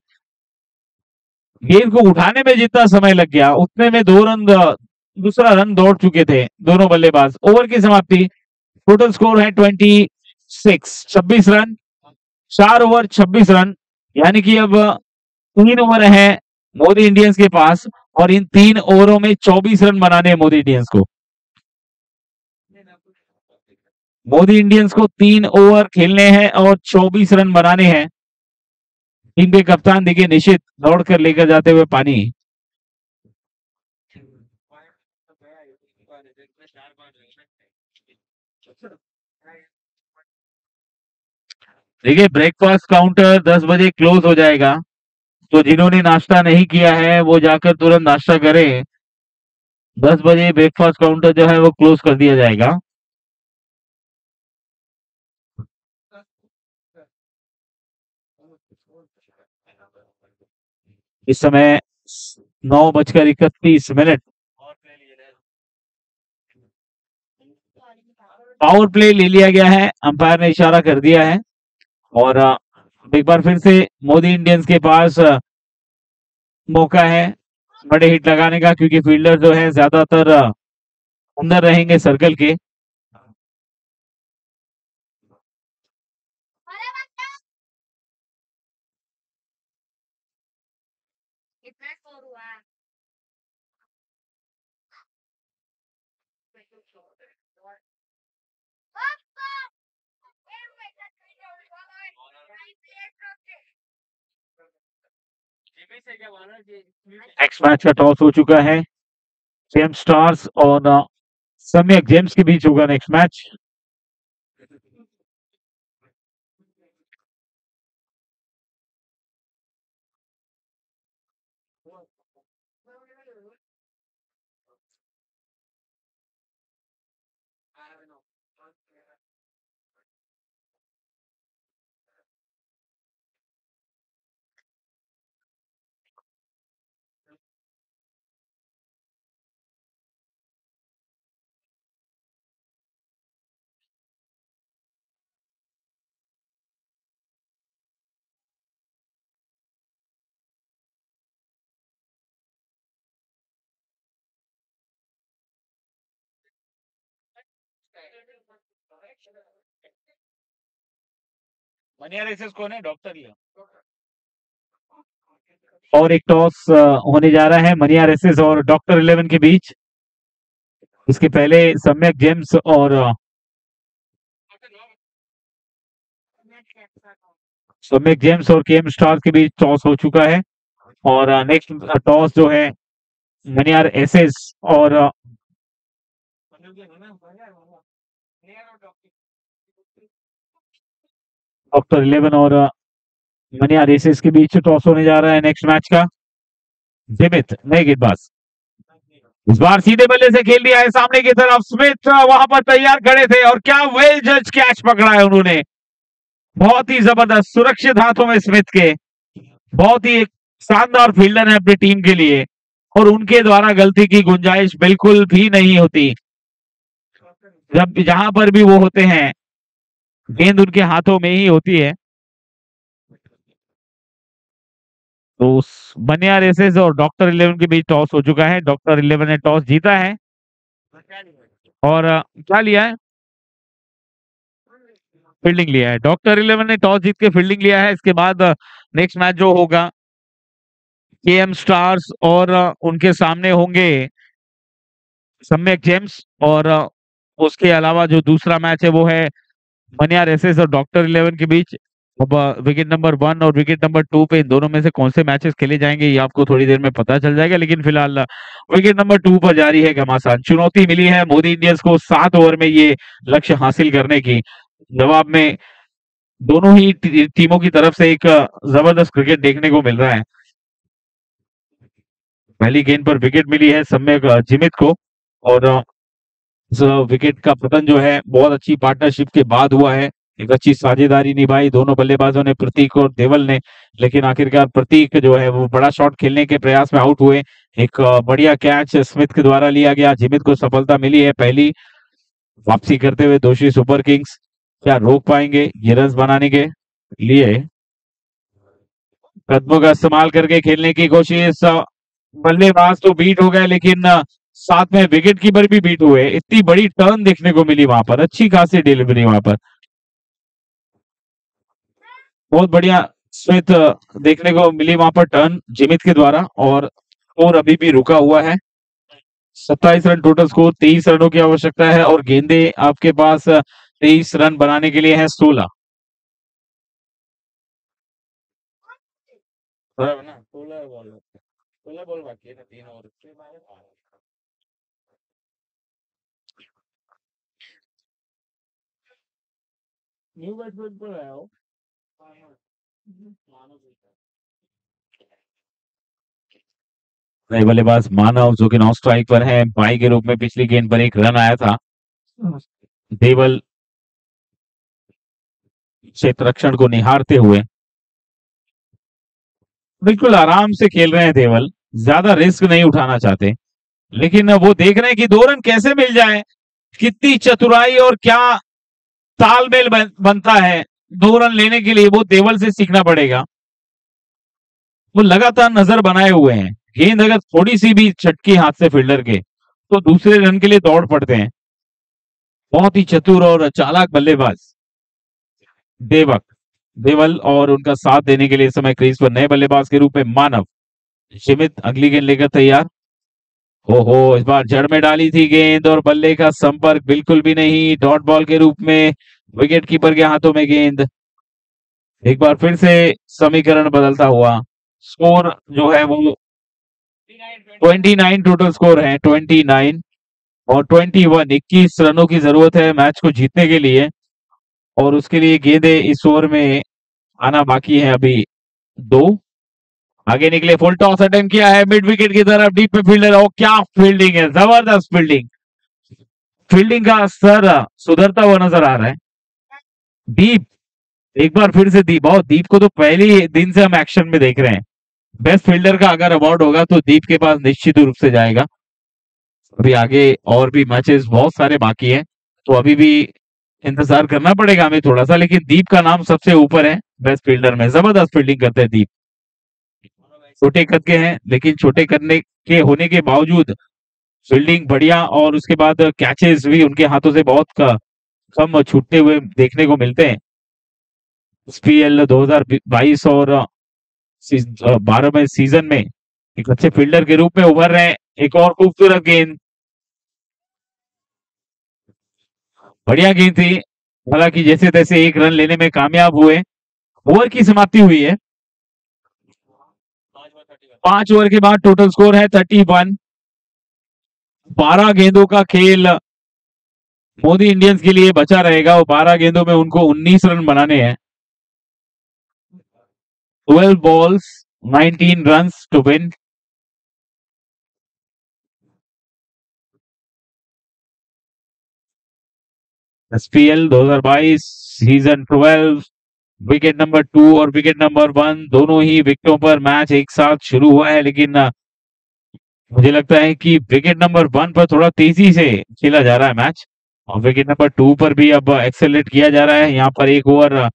गेंद को उठाने में जितना समय लग गया उतने में 2 रन, दूसरा रन दौड़ चुके थे दोनों बल्लेबाज। ओवर की समाप्ति, टोटल स्कोर है 26 रन, 4 ओवर 26 रन, यानी कि अब 3 ओवर है मोदी इंडियंस के पास, और इन 3 ओवरों में 24 रन बनाने हैं मोदी इंडियंस को। मोदी इंडियंस को 3 ओवर खेलने हैं और 24 रन बनाने हैं। टीम के कप्तान देखिए निशित दौड़कर लेकर जाते हुए पानी। देखिए ब्रेकफास्ट काउंटर 10 बजे क्लोज हो जाएगा, तो जिन्होंने नाश्ता नहीं किया है वो जाकर तुरंत नाश्ता करें। 10 बजे ब्रेकफास्ट काउंटर जो है वो क्लोज कर दिया जाएगा। इस समय 9:31 पावर प्ले ले लिया गया है, अंपायर ने इशारा कर दिया है, और एक बार फिर से मोदी इंडियंस के पास मौका है बड़े हिट लगाने का, क्योंकि फील्डर जो है ज्यादातर अंदर रहेंगे सर्कल के। नेक्स्ट मैच का टॉस हो चुका है, जेम्स स्टार्स और सम्यक जेम्स के बीच होगा नेक्स्ट मैच। मनिया रेसेस कौन है? डॉक्टर ही है। और एक टॉस होने जा रहा है मनिया रेसेस और डॉक्टर 11 के बीच। इसके पहले सम्यक जेम्स और केएम स्टार्स के बीच टॉस हो चुका है, और नेक्स्ट टॉस जो है मनियार एसेस और डॉक्टर 11 और मनिया रेसेस के बीच टॉस होने जा रहा है नेक्स्ट मैच का। जिमित नए गेंदबाज, इस बार सीधे बल्ले से खेल दिया है सामने की तरफ। स्मिथ वहां पर तैयार खड़े थे और क्या वेल जज कैच पकड़ा है उन्होंने, बहुत ही जबरदस्त, सुरक्षित हाथों में स्मिथ के। बहुत ही एक शानदार फील्डर है अपनी टीम के लिए और उनके द्वारा गलती की गुंजाइश बिल्कुल भी नहीं होती। जब जहां पर भी वो होते हैं गेंद उनके हाथों में ही होती है। तो बनिया रेसेस और डॉक्टर 11 के बीच टॉस हो चुका है। डॉक्टर 11 ने टॉस जीता है और क्या लिया है, फील्डिंग लिया है। डॉक्टर 11 ने टॉस जीत के फील्डिंग लिया है। इसके बाद नेक्स्ट मैच जो होगा केएम स्टार्स और उनके सामने होंगे सम्यक जेम्स, और उसके अलावा जो दूसरा मैच है वो है मनिया रेसेस और डॉक्टर 11 के बीच। अब विकेट नंबर 1 और विकेट नंबर 2 पे इन दोनों में से कौन से मैचेस खेले जाएंगे ये आपको थोड़ी देर में पता चल जाएगा, लेकिन फिलहाल विकेट नंबर 2 पर जारी है घमासान। चुनौती मिली है मोदी इंडियंस को 7 ओवर में ये लक्ष्य हासिल करने की। जवाब में दोनों ही टीमों की तरफ से एक जबरदस्त क्रिकेट देखने को मिल रहा है। पहली गेंद पर विकेट मिली है सम्यक जिमित को और इस विकेट का पतन जो है बहुत अच्छी पार्टनरशिप के बाद हुआ है। एक अच्छी साझेदारी निभाई दोनों बल्लेबाजों ने, प्रतीक और देवल ने, लेकिन आखिरकार प्रतीक जो है वो बड़ा शॉट खेलने के प्रयास में आउट हुए। एक बढ़िया कैच स्मिथ के द्वारा लिया गया, जिमित को सफलता मिली है पहली। वापसी करते हुए दोषी सुपर किंग्स क्या रोक पाएंगे ये रन बनाने के लिए? कदमों का इस्तेमाल करके खेलने की कोशिश, बल्लेबाज तो बीट हो गए लेकिन साथ में विकेट कीपर भी बीट हुए। इतनी बड़ी टर्न देखने को मिली वहां पर, अच्छी खासी डिलीवरी वहां पर, बहुत बढ़िया स्मिथ देखने को मिली वहां पर टर्न जिमित के द्वारा। और स्कोर अभी भी रुका हुआ है, 27 रन टोटल स्कोर, 23 रनों की आवश्यकता है और गेंदे आपके पास 23 रन बनाने के लिए है 16। ना 16 बॉल बाकी है ना, 3 ओवर। न्यू बैट्समैन पर आया हो नए बल्लेबाज मानव जो कि नॉन स्ट्राइक पर है, बाई के रूप में पिछली गेंद पर एक रन आया था। देवल क्षेत्र रक्षण को निहारते हुए बिल्कुल आराम से खेल रहे हैं देवल, ज्यादा रिस्क नहीं उठाना चाहते, लेकिन वो देख रहे हैं कि 2 रन कैसे मिल जाए। कितनी चतुराई और क्या तालमेल बनता है 2 रन लेने के लिए, वो देवल से सीखना पड़ेगा। वो लगातार नजर बनाए हुए हैं, गेंद अगर थोड़ी सी भी छटकी हाथ से फील्डर के तो दूसरे रन के लिए दौड़ पड़ते हैं। बहुत ही चतुर और चालाक बल्लेबाज देवल, और उनका साथ देने के लिए इस समय क्रीज पर नए बल्लेबाज के रूप में मानव। जिमित अगली गेंद लेकर तैयार। इस बार जड़ में डाली थी गेंद और बल्ले का संपर्क बिल्कुल भी नहीं, डॉट बॉल के रूप में विकेट कीपर के हाथों में गेंद। एक बार फिर से समीकरण बदलता हुआ, स्कोर जो है वो 29 टोटल स्कोर है, 29 और 21, 21 रनों की जरूरत है मैच को जीतने के लिए और उसके लिए गेंदे इस ओवर में आना बाकी है अभी 2। आगे निकले, फुल टॉस अटेम्प्ट किया है मिड विकेट की तरफ, डीप पे फील्डर, और क्या फील्डिंग है, जबरदस्त फील्डिंग। फील्डिंग का स्तर सुधरता हुआ नजर आ रहा है। दीप एक बार फिर से दीप को तो पहले दिन से हम एक्शन में देख रहे हैं। बेस्ट फील्डर का अगर अवार्ड होगा तो दीप के पास निश्चित रूप से जाएगा। अभी आगे और भी मैचेस बहुत सारे बाकी हैं तो अभी भी इंतजार करना पड़ेगा हमें थोड़ा सा, लेकिन दीप का नाम सबसे ऊपर है बेस्ट फील्डर में। जबरदस्त फील्डिंग करते हैं दीप, छोटे कद के हैं लेकिन छोटे करने के होने के बावजूद फील्डिंग बढ़िया और उसके बाद कैचेस भी उनके हाथों से बहुत कम छूटते हुए देखने को मिलते हैं। स्पीएल 2022 और 12 में सीजन में एक अच्छे फील्डर के रूप में उभर रहे हैं। एक और खूबसूरत गेंद, बढ़िया गेंद थी, हालांकि जैसे तैसे 1 रन लेने में कामयाब हुए। ओवर की समाप्ति हुई है, 5 ओवर के बाद टोटल स्कोर है 31। 12 गेंदों का खेल मोदी इंडियंस के लिए बचा रहेगा और 12 गेंदों में उनको 19 रन बनाने हैं। 12 balls, 19 runs to win. SPL 2022 season 12 wicket number 2 और विकेट नंबर 1 दोनों ही विकेटों पर मैच एक साथ शुरू हुआ है, लेकिन मुझे लगता है कि विकेट नंबर 1 पर थोड़ा तेजी से खेला जा रहा है मैच और विकेट नंबर 2 पर भी अब एक्सेलरेट किया जा रहा है। यहाँ पर एक ओवर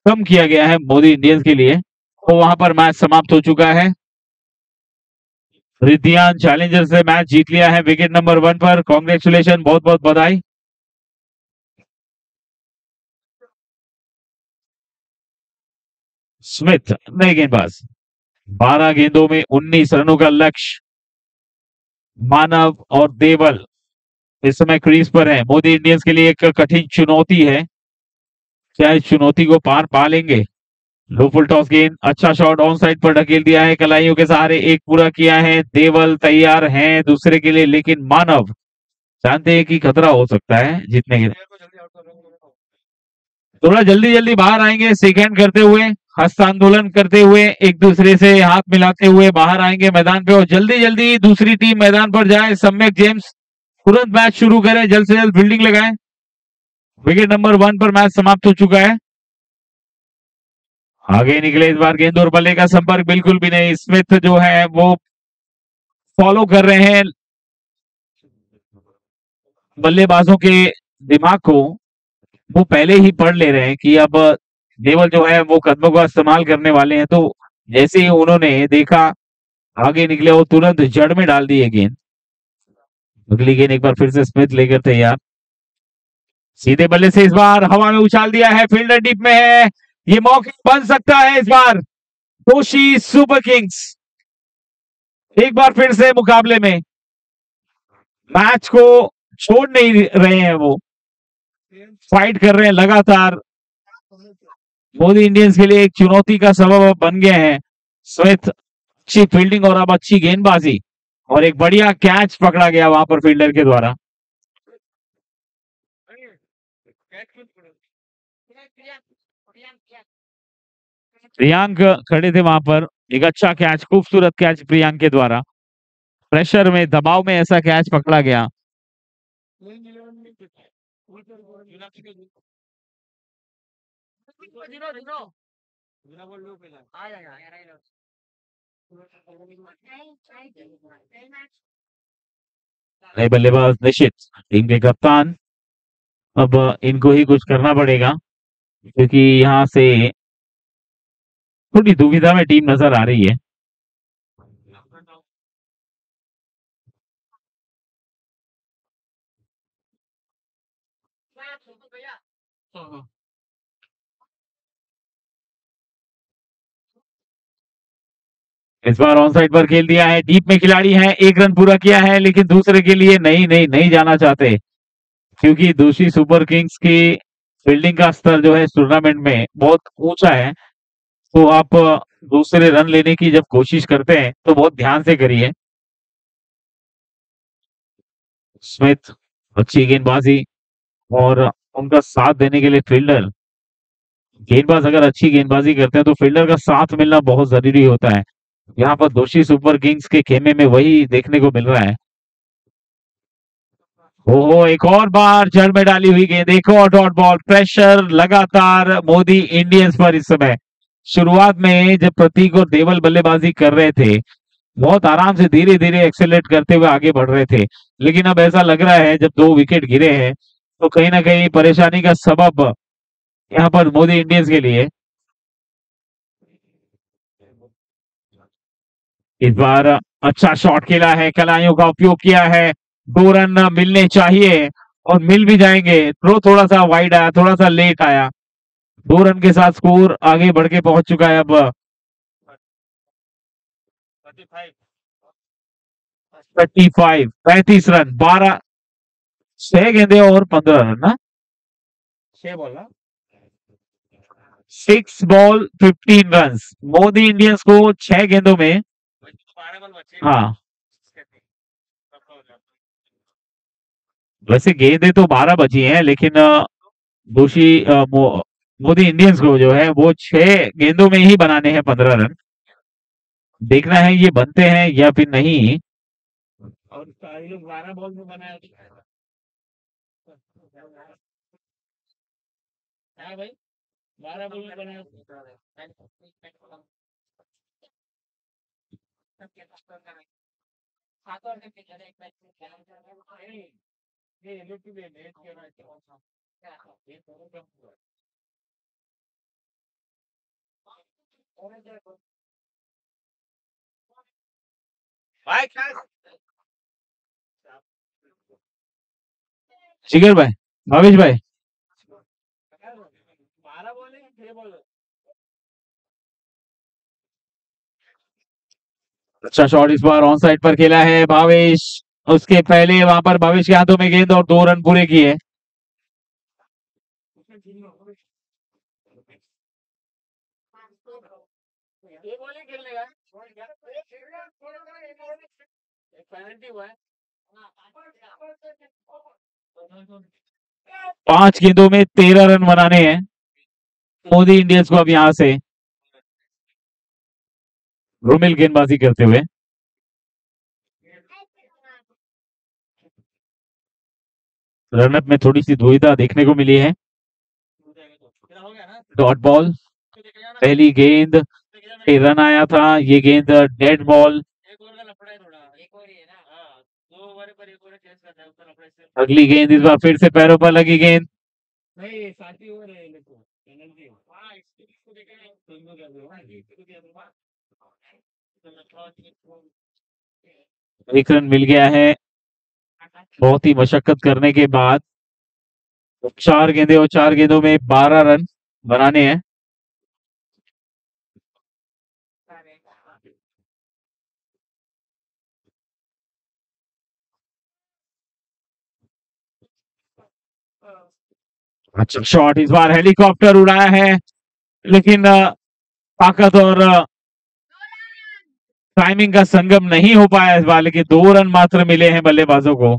कम किया गया है मोदी इंडियंस के लिए, तो वहां पर मैच समाप्त हो चुका है। रिद्धियान चैलेंजर्स से मैच जीत लिया है विकेट नंबर 1 पर। कांग्रेचुलेशन, बहुत बहुत बधाई। स्मिथ नए गेंदबाज, 12 गेंदों में 19 रनों का लक्ष्य। मानव और देवल इस समय क्रीज पर है। मोदी इंडियंस के लिए एक कठिन चुनौती है, क्या इस चुनौती को पार पा लेंगे? लो फुल टॉस गेंद, अच्छा शॉट ऑन साइड पर ढकेल दिया है, कलाइयों के सहारे एक पूरा किया है। देवल तैयार हैं दूसरे के लिए, लेकिन मानव जानते हैं कि खतरा हो सकता है जीतने के लिए। थोड़ा जल्दी जल्दी बाहर आएंगे, सेकंड करते हुए, हस्तांदोलन करते हुए, एक दूसरे से हाथ मिलाते हुए बाहर आएंगे मैदान पे और जल्दी जल्दी दूसरी टीम मैदान पर जाए। सम्यक जेम्स तुरंत मैच शुरू करें, जल्द से जल्द फील्डिंग लगाएं। विकेट नंबर 1 पर मैच समाप्त हो चुका है। आगे निकले इस बार गेंद और बल्ले का संपर्क बिल्कुल भी नहीं। स्मिथ जो है वो फॉलो कर रहे हैं बल्लेबाजों के दिमाग को, वो पहले ही पढ़ ले रहे हैं कि अब देवल जो है वो कदमों का इस्तेमाल करने वाले हैं, तो जैसे ही उन्होंने देखा आगे निकले वो तुरंत जड़ में डाल दिए गेंद। अगली गेंद एक बार फिर से स्मिथ लेकर तैयार, सीधे बल्ले से इस बार हवा में उछाल दिया है, फील्डर डीप में है, ये मौका बन सकता है इस बार। दोषी सुपर किंग्स एक बार फिर से मुकाबले में, मैच को छोड़ नहीं रहे हैं, वो फाइट कर रहे हैं लगातार। मोदी इंडियंस के लिए एक चुनौती का सबब बन गए हैं। स्मिथ अच्छी फील्डिंग और अब अच्छी गेंदबाजी और एक बढ़िया कैच पकड़ा गया वहां पर फील्डर के द्वारा। प्रियांक खड़े थे वहां पर, एक अच्छा कैच, खूबसूरत कैच प्रियांक के द्वारा। प्रेशर में, दबाव में ऐसा कैच पकड़ा गया। नए बल्लेबाज निशित टीम के कप्तान, अब इनको ही कुछ करना पड़ेगा क्योंकि यहाँ से थोड़ी दुविधा में टीम नजर आ रही है। इस बार ऑन साइड पर खेल दिया है, डीप में खिलाड़ी है, एक रन पूरा किया है, लेकिन दूसरे के लिए नहीं जाना चाहते क्योंकि दूसरी सुपर किंग्स की फील्डिंग का स्तर जो है इस टूर्नामेंट में बहुत ऊंचा है। तो आप दूसरे रन लेने की जब कोशिश करते हैं तो बहुत ध्यान से करिए। स्मिथ अच्छी गेंदबाजी और उनका साथ देने के लिए फील्डर, गेंदबाज अगर अच्छी गेंदबाजी करते हैं तो फील्डर का साथ मिलना बहुत जरूरी होता है। यहाँ पर दोषी सुपर किंग्स के खेमे में वही देखने को मिल रहा है। ओहो, एक और बार जड़ में डाली हुई गेंद, एक और डॉट बॉल। प्रेशर लगातार मोदी इंडियंस पर इस समय। शुरुआत में जब प्रतीक और देवल बल्लेबाजी कर रहे थे, बहुत आराम से धीरे धीरे एक्सेलरेट करते हुए आगे बढ़ रहे थे, लेकिन अब ऐसा लग रहा है जब 2 विकेट गिरे हैं तो कहीं ना कहीं परेशानी का सबब यहाँ पर मोदी इंडियंस के लिए। इस बार अच्छा शॉट खेला है, कलाइयों का उपयोग किया है, 2 रन मिलने चाहिए और मिल भी जाएंगे। थ्रो थोड़ा सा वाइड आया, थोड़ा सा लेट आया। 2 रन के साथ स्कोर आगे बढ़ के पहुंच चुका है अब 35 रन, 12 6 गेंदे और 15 रन ना, 6 बॉल ना, 6 बॉल 15 रन। मोदी इंडियंस को 6 गेंदों में, हाँ वैसे गेंदें तो 12 बची हैं, लेकिन दोषी मोदी इंडियंस को जो है वो 6 गेंदों में ही बनाने हैं 15 रन। देखना है ये बनते हैं या फिर नहीं। और 12 बॉल में बनाया है भाई, 12 बॉल में बनाया। भाई जिगर भाई, भावेश भाई, 12 बॉल है 6 बॉल। अच्छा शॉट इस बार ऑन साइड पर खेला है भावेश। उसके पहले वहां पर भावेश के हाथों में गेंद और 2 रन पूरे किए। पांच गेंदों में 13 रन बनाने हैं मोदी इंडियंस को अब यहां से। रोमिल गेंदबाजी करते हुए रनअप में थोड़ी सी दुविधा देखने को मिली है। डॉट बॉल, पहली गेंद पे रन आया था, ये गेंद डेड बॉल। अगली गेंद इस बार फिर से पैरों पर लगी गेंद। एक रन मिल गया है बहुत ही मशक्कत करने के बाद। 4 गेंदे और 4 गेंदों में 12 रन बनाने हैं। अच्छा शॉट इस बार हेलीकॉप्टर उड़ाया है, लेकिन ताकत और टाइमिंग का संगम नहीं हो पाया इस बार, लेकिन 2 रन मात्र मिले हैं बल्लेबाजों को।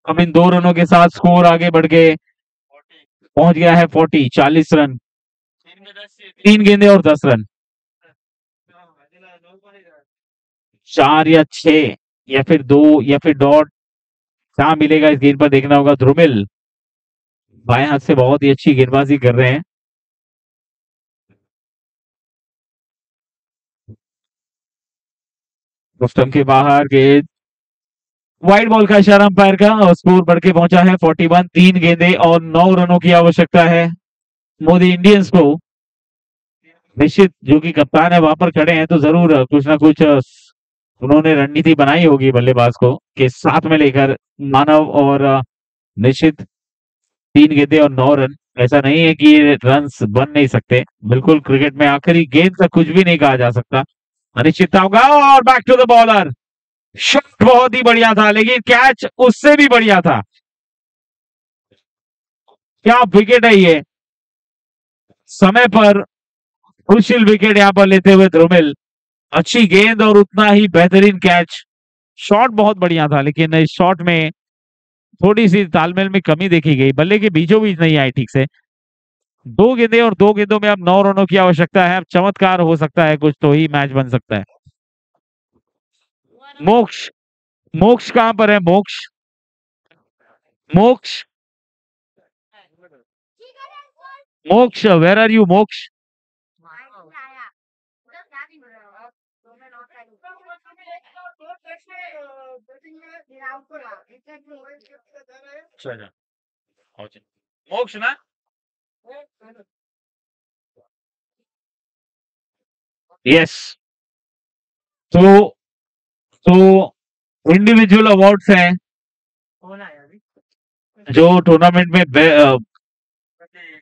अब इन 2 रनों के साथ स्कोर आगे बढ़ के पहुंच गया है 40 रन। 3 गेंदे और 10 रन। 4 या 6 या फिर 2 या फिर डॉट, कहां मिलेगा इस गेंद पर देखना होगा। ध्रुमिल बाएं हाथ से बहुत ही अच्छी गेंदबाजी कर रहे हैं। स्टंप के बाहर गेंद, वाइड बॉल का इशारा अंपायर का, और स्कोर बढ़ के पहुंचा है 41। 3 गेंदे और 9 रनों की आवश्यकता है मोदी इंडियंस को। निश्चित जो कि कप्तान है वहां पर खड़े हैं तो जरूर कुछ ना कुछ उन्होंने रणनीति बनाई होगी बल्लेबाज को के साथ में लेकर मानव, और निश्चित 3 गेंदे और 9 रन, ऐसा नहीं है कि ये रन बन नहीं सकते। बिल्कुल क्रिकेट में आखिरी गेंद तक कुछ भी नहीं कहा जा सकता। अनिश्चितता होगा और back to the bowler. Shot बहुत ही बढ़िया था, लेकिन कैच उससे भी बढ़िया था। क्या विकेट है ये, समय पर क्रुशियल विकेट यहां पर लेते हुए ध्रुमिल। अच्छी गेंद और उतना ही बेहतरीन कैच। शॉट बहुत बढ़िया था, लेकिन इस शॉट में थोड़ी सी तालमेल में कमी देखी गई, बल्ले के बीचों बीच नहीं आई ठीक से। 2 गेंदे और 2 गेंदों में अब 9 रनों की आवश्यकता है। अब चमत्कार हो सकता है कुछ, तो ही मैच बन सकता है। मोक्ष, मोक्ष कहां पर है मोक्ष? मोक्ष, मोक्ष वेर आर यू मोक्ष? मोक्ष ना, यस। तो इंडिविजुअल अवार्ड्स हैं जो टूर्नामेंट में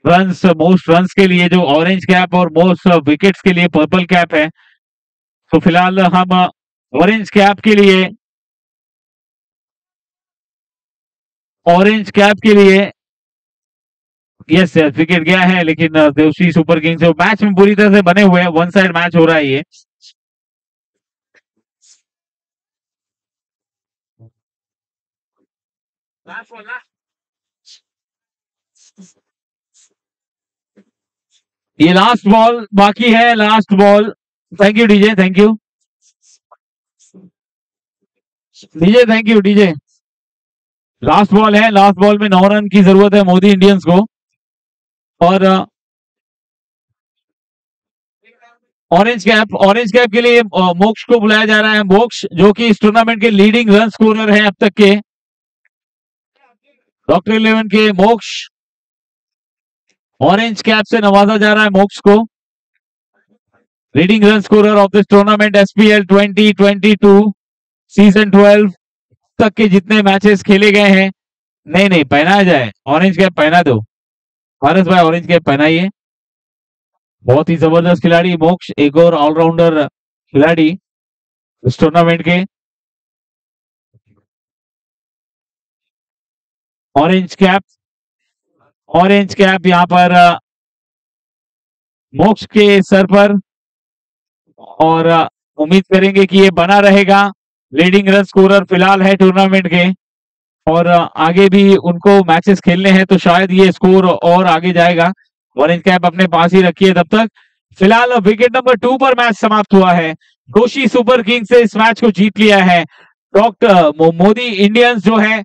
रन्स, मोस्ट रन्स के लिए जो ऑरेंज कैप और मोस्ट विकेट्स के लिए पर्पल कैप है। तो फिलहाल हम ऑरेंज कैप के लिए, ऑरेंज कैप के लिए यस विकेट गया है, लेकिन देवश्री सुपर किंग्स जो मैच में पूरी तरह से बने हुए हैं, वन साइड मैच हो रहा है ये। ये लास्ट बॉल बाकी है, last ball. Thank you DJ, thank you DJ, thank you DJ. Last ball है, लास्ट बॉल में 9 रन की जरूरत है मोदी इंडियंस को। और ऑरेंज कैप के लिए मोक्ष को बुलाया जा रहा है। मोक्ष जो कि इस टूर्नामेंट के लीडिंग रन स्कोरर है अब तक के, डॉक्टर 11 के मोक्ष। ऑरेंज कैप से नवाजा जा रहा है मोक्ष को, leading run scorer of this tournament SPL 2022 season 12 तक के जितने मैचेस खेले गए हैं। नहीं नहीं, पहनाया जाए, ऑरेंज कैप पहना दो फारस भाई, ऑरेंज कैप पहनाइए। बहुत ही जबरदस्त खिलाड़ी मोक्ष, एक और ऑलराउंडर खिलाड़ी इस टूर्नामेंट के। ऑरेंज कैप, ऑरेंज कैप यहाँ पर मोक्ष के सर पर, और उम्मीद करेंगे कि ये बना रहेगा। लीडिंग रन स्कोरर फिलहाल है टूर्नामेंट के, और आगे भी उनको मैचेस खेलने हैं तो शायद ये स्कोर और आगे जाएगा। ऑरेंज कैप अपने पास ही रखिए तब तक। फिलहाल विकेट नंबर 2 पर मैच समाप्त हुआ है। दोषी सुपर किंग्स से इस मैच को जीत लिया है। डॉक्टर मोदी इंडियंस जो है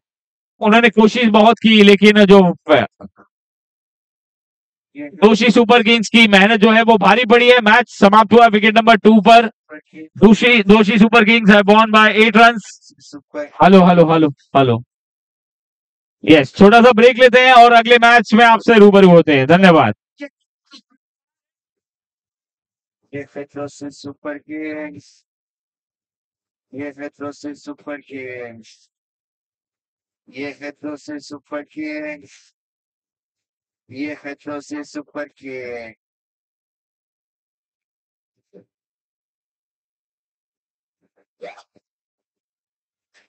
उन्होंने कोशिश बहुत की, लेकिन जो दोषी सुपर किंग्स की मेहनत जो है वो भारी पड़ी है। मैच समाप्त हुआ विकेट नंबर 2 पर। दोषी सुपर किंग्स है बॉर्न by 8 run. Hello hello hello hello, yes, छोटा सा ब्रेक लेते हैं और अगले मैच में आपसे रूबरू होते हैं। धन्यवाद। ये फेट्रोसिस सुपर किंग्स, ये फेट्रोसिस सुपर किंग्स, ये फेट्रोसिस सुपर किंग्स, ये फेट्रोसिस सुपर किंग्स।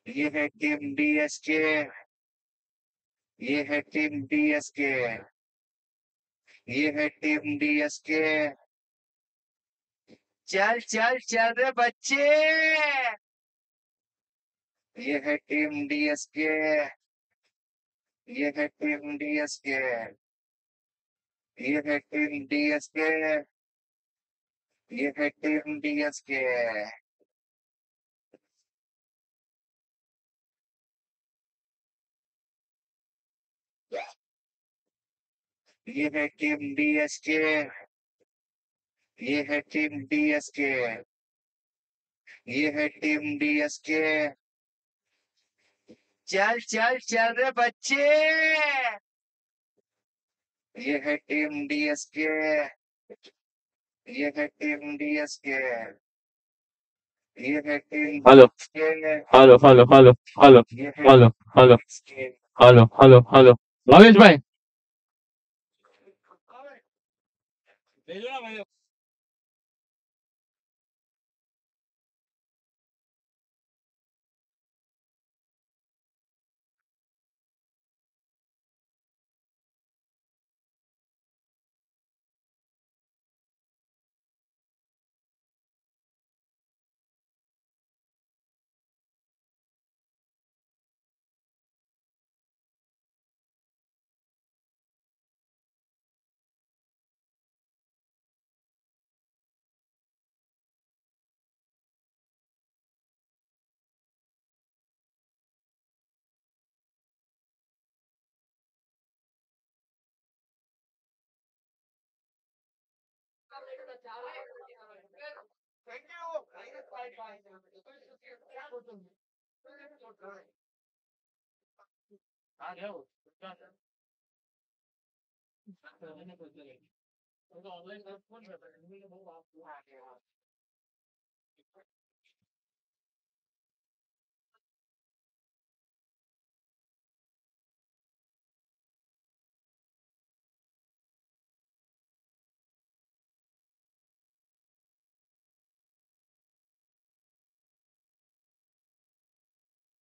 ये है टीम डीएसके, ये है टीम डीएसके, ये है टीम डीएसके। चल चल चल रे बच्चे, ये है टीम डीएसके, ये है टीम डीएसके, ये है टीम डीएसके, ये है टीम डीएसके। ये है टीम डीएसके, ये है टीम डीएसके, ये है टीम डीएसके। चल चल चल रे बच्चे, ये है टीम डीएसके, ये है टीम डीएसके, ये है team hello DSK, hello hello hello hello ये है hello hello DSK. Hello hello hello, Bhavesh भाई भेजो ना भेजो। आ जाओ। ऑनलाइन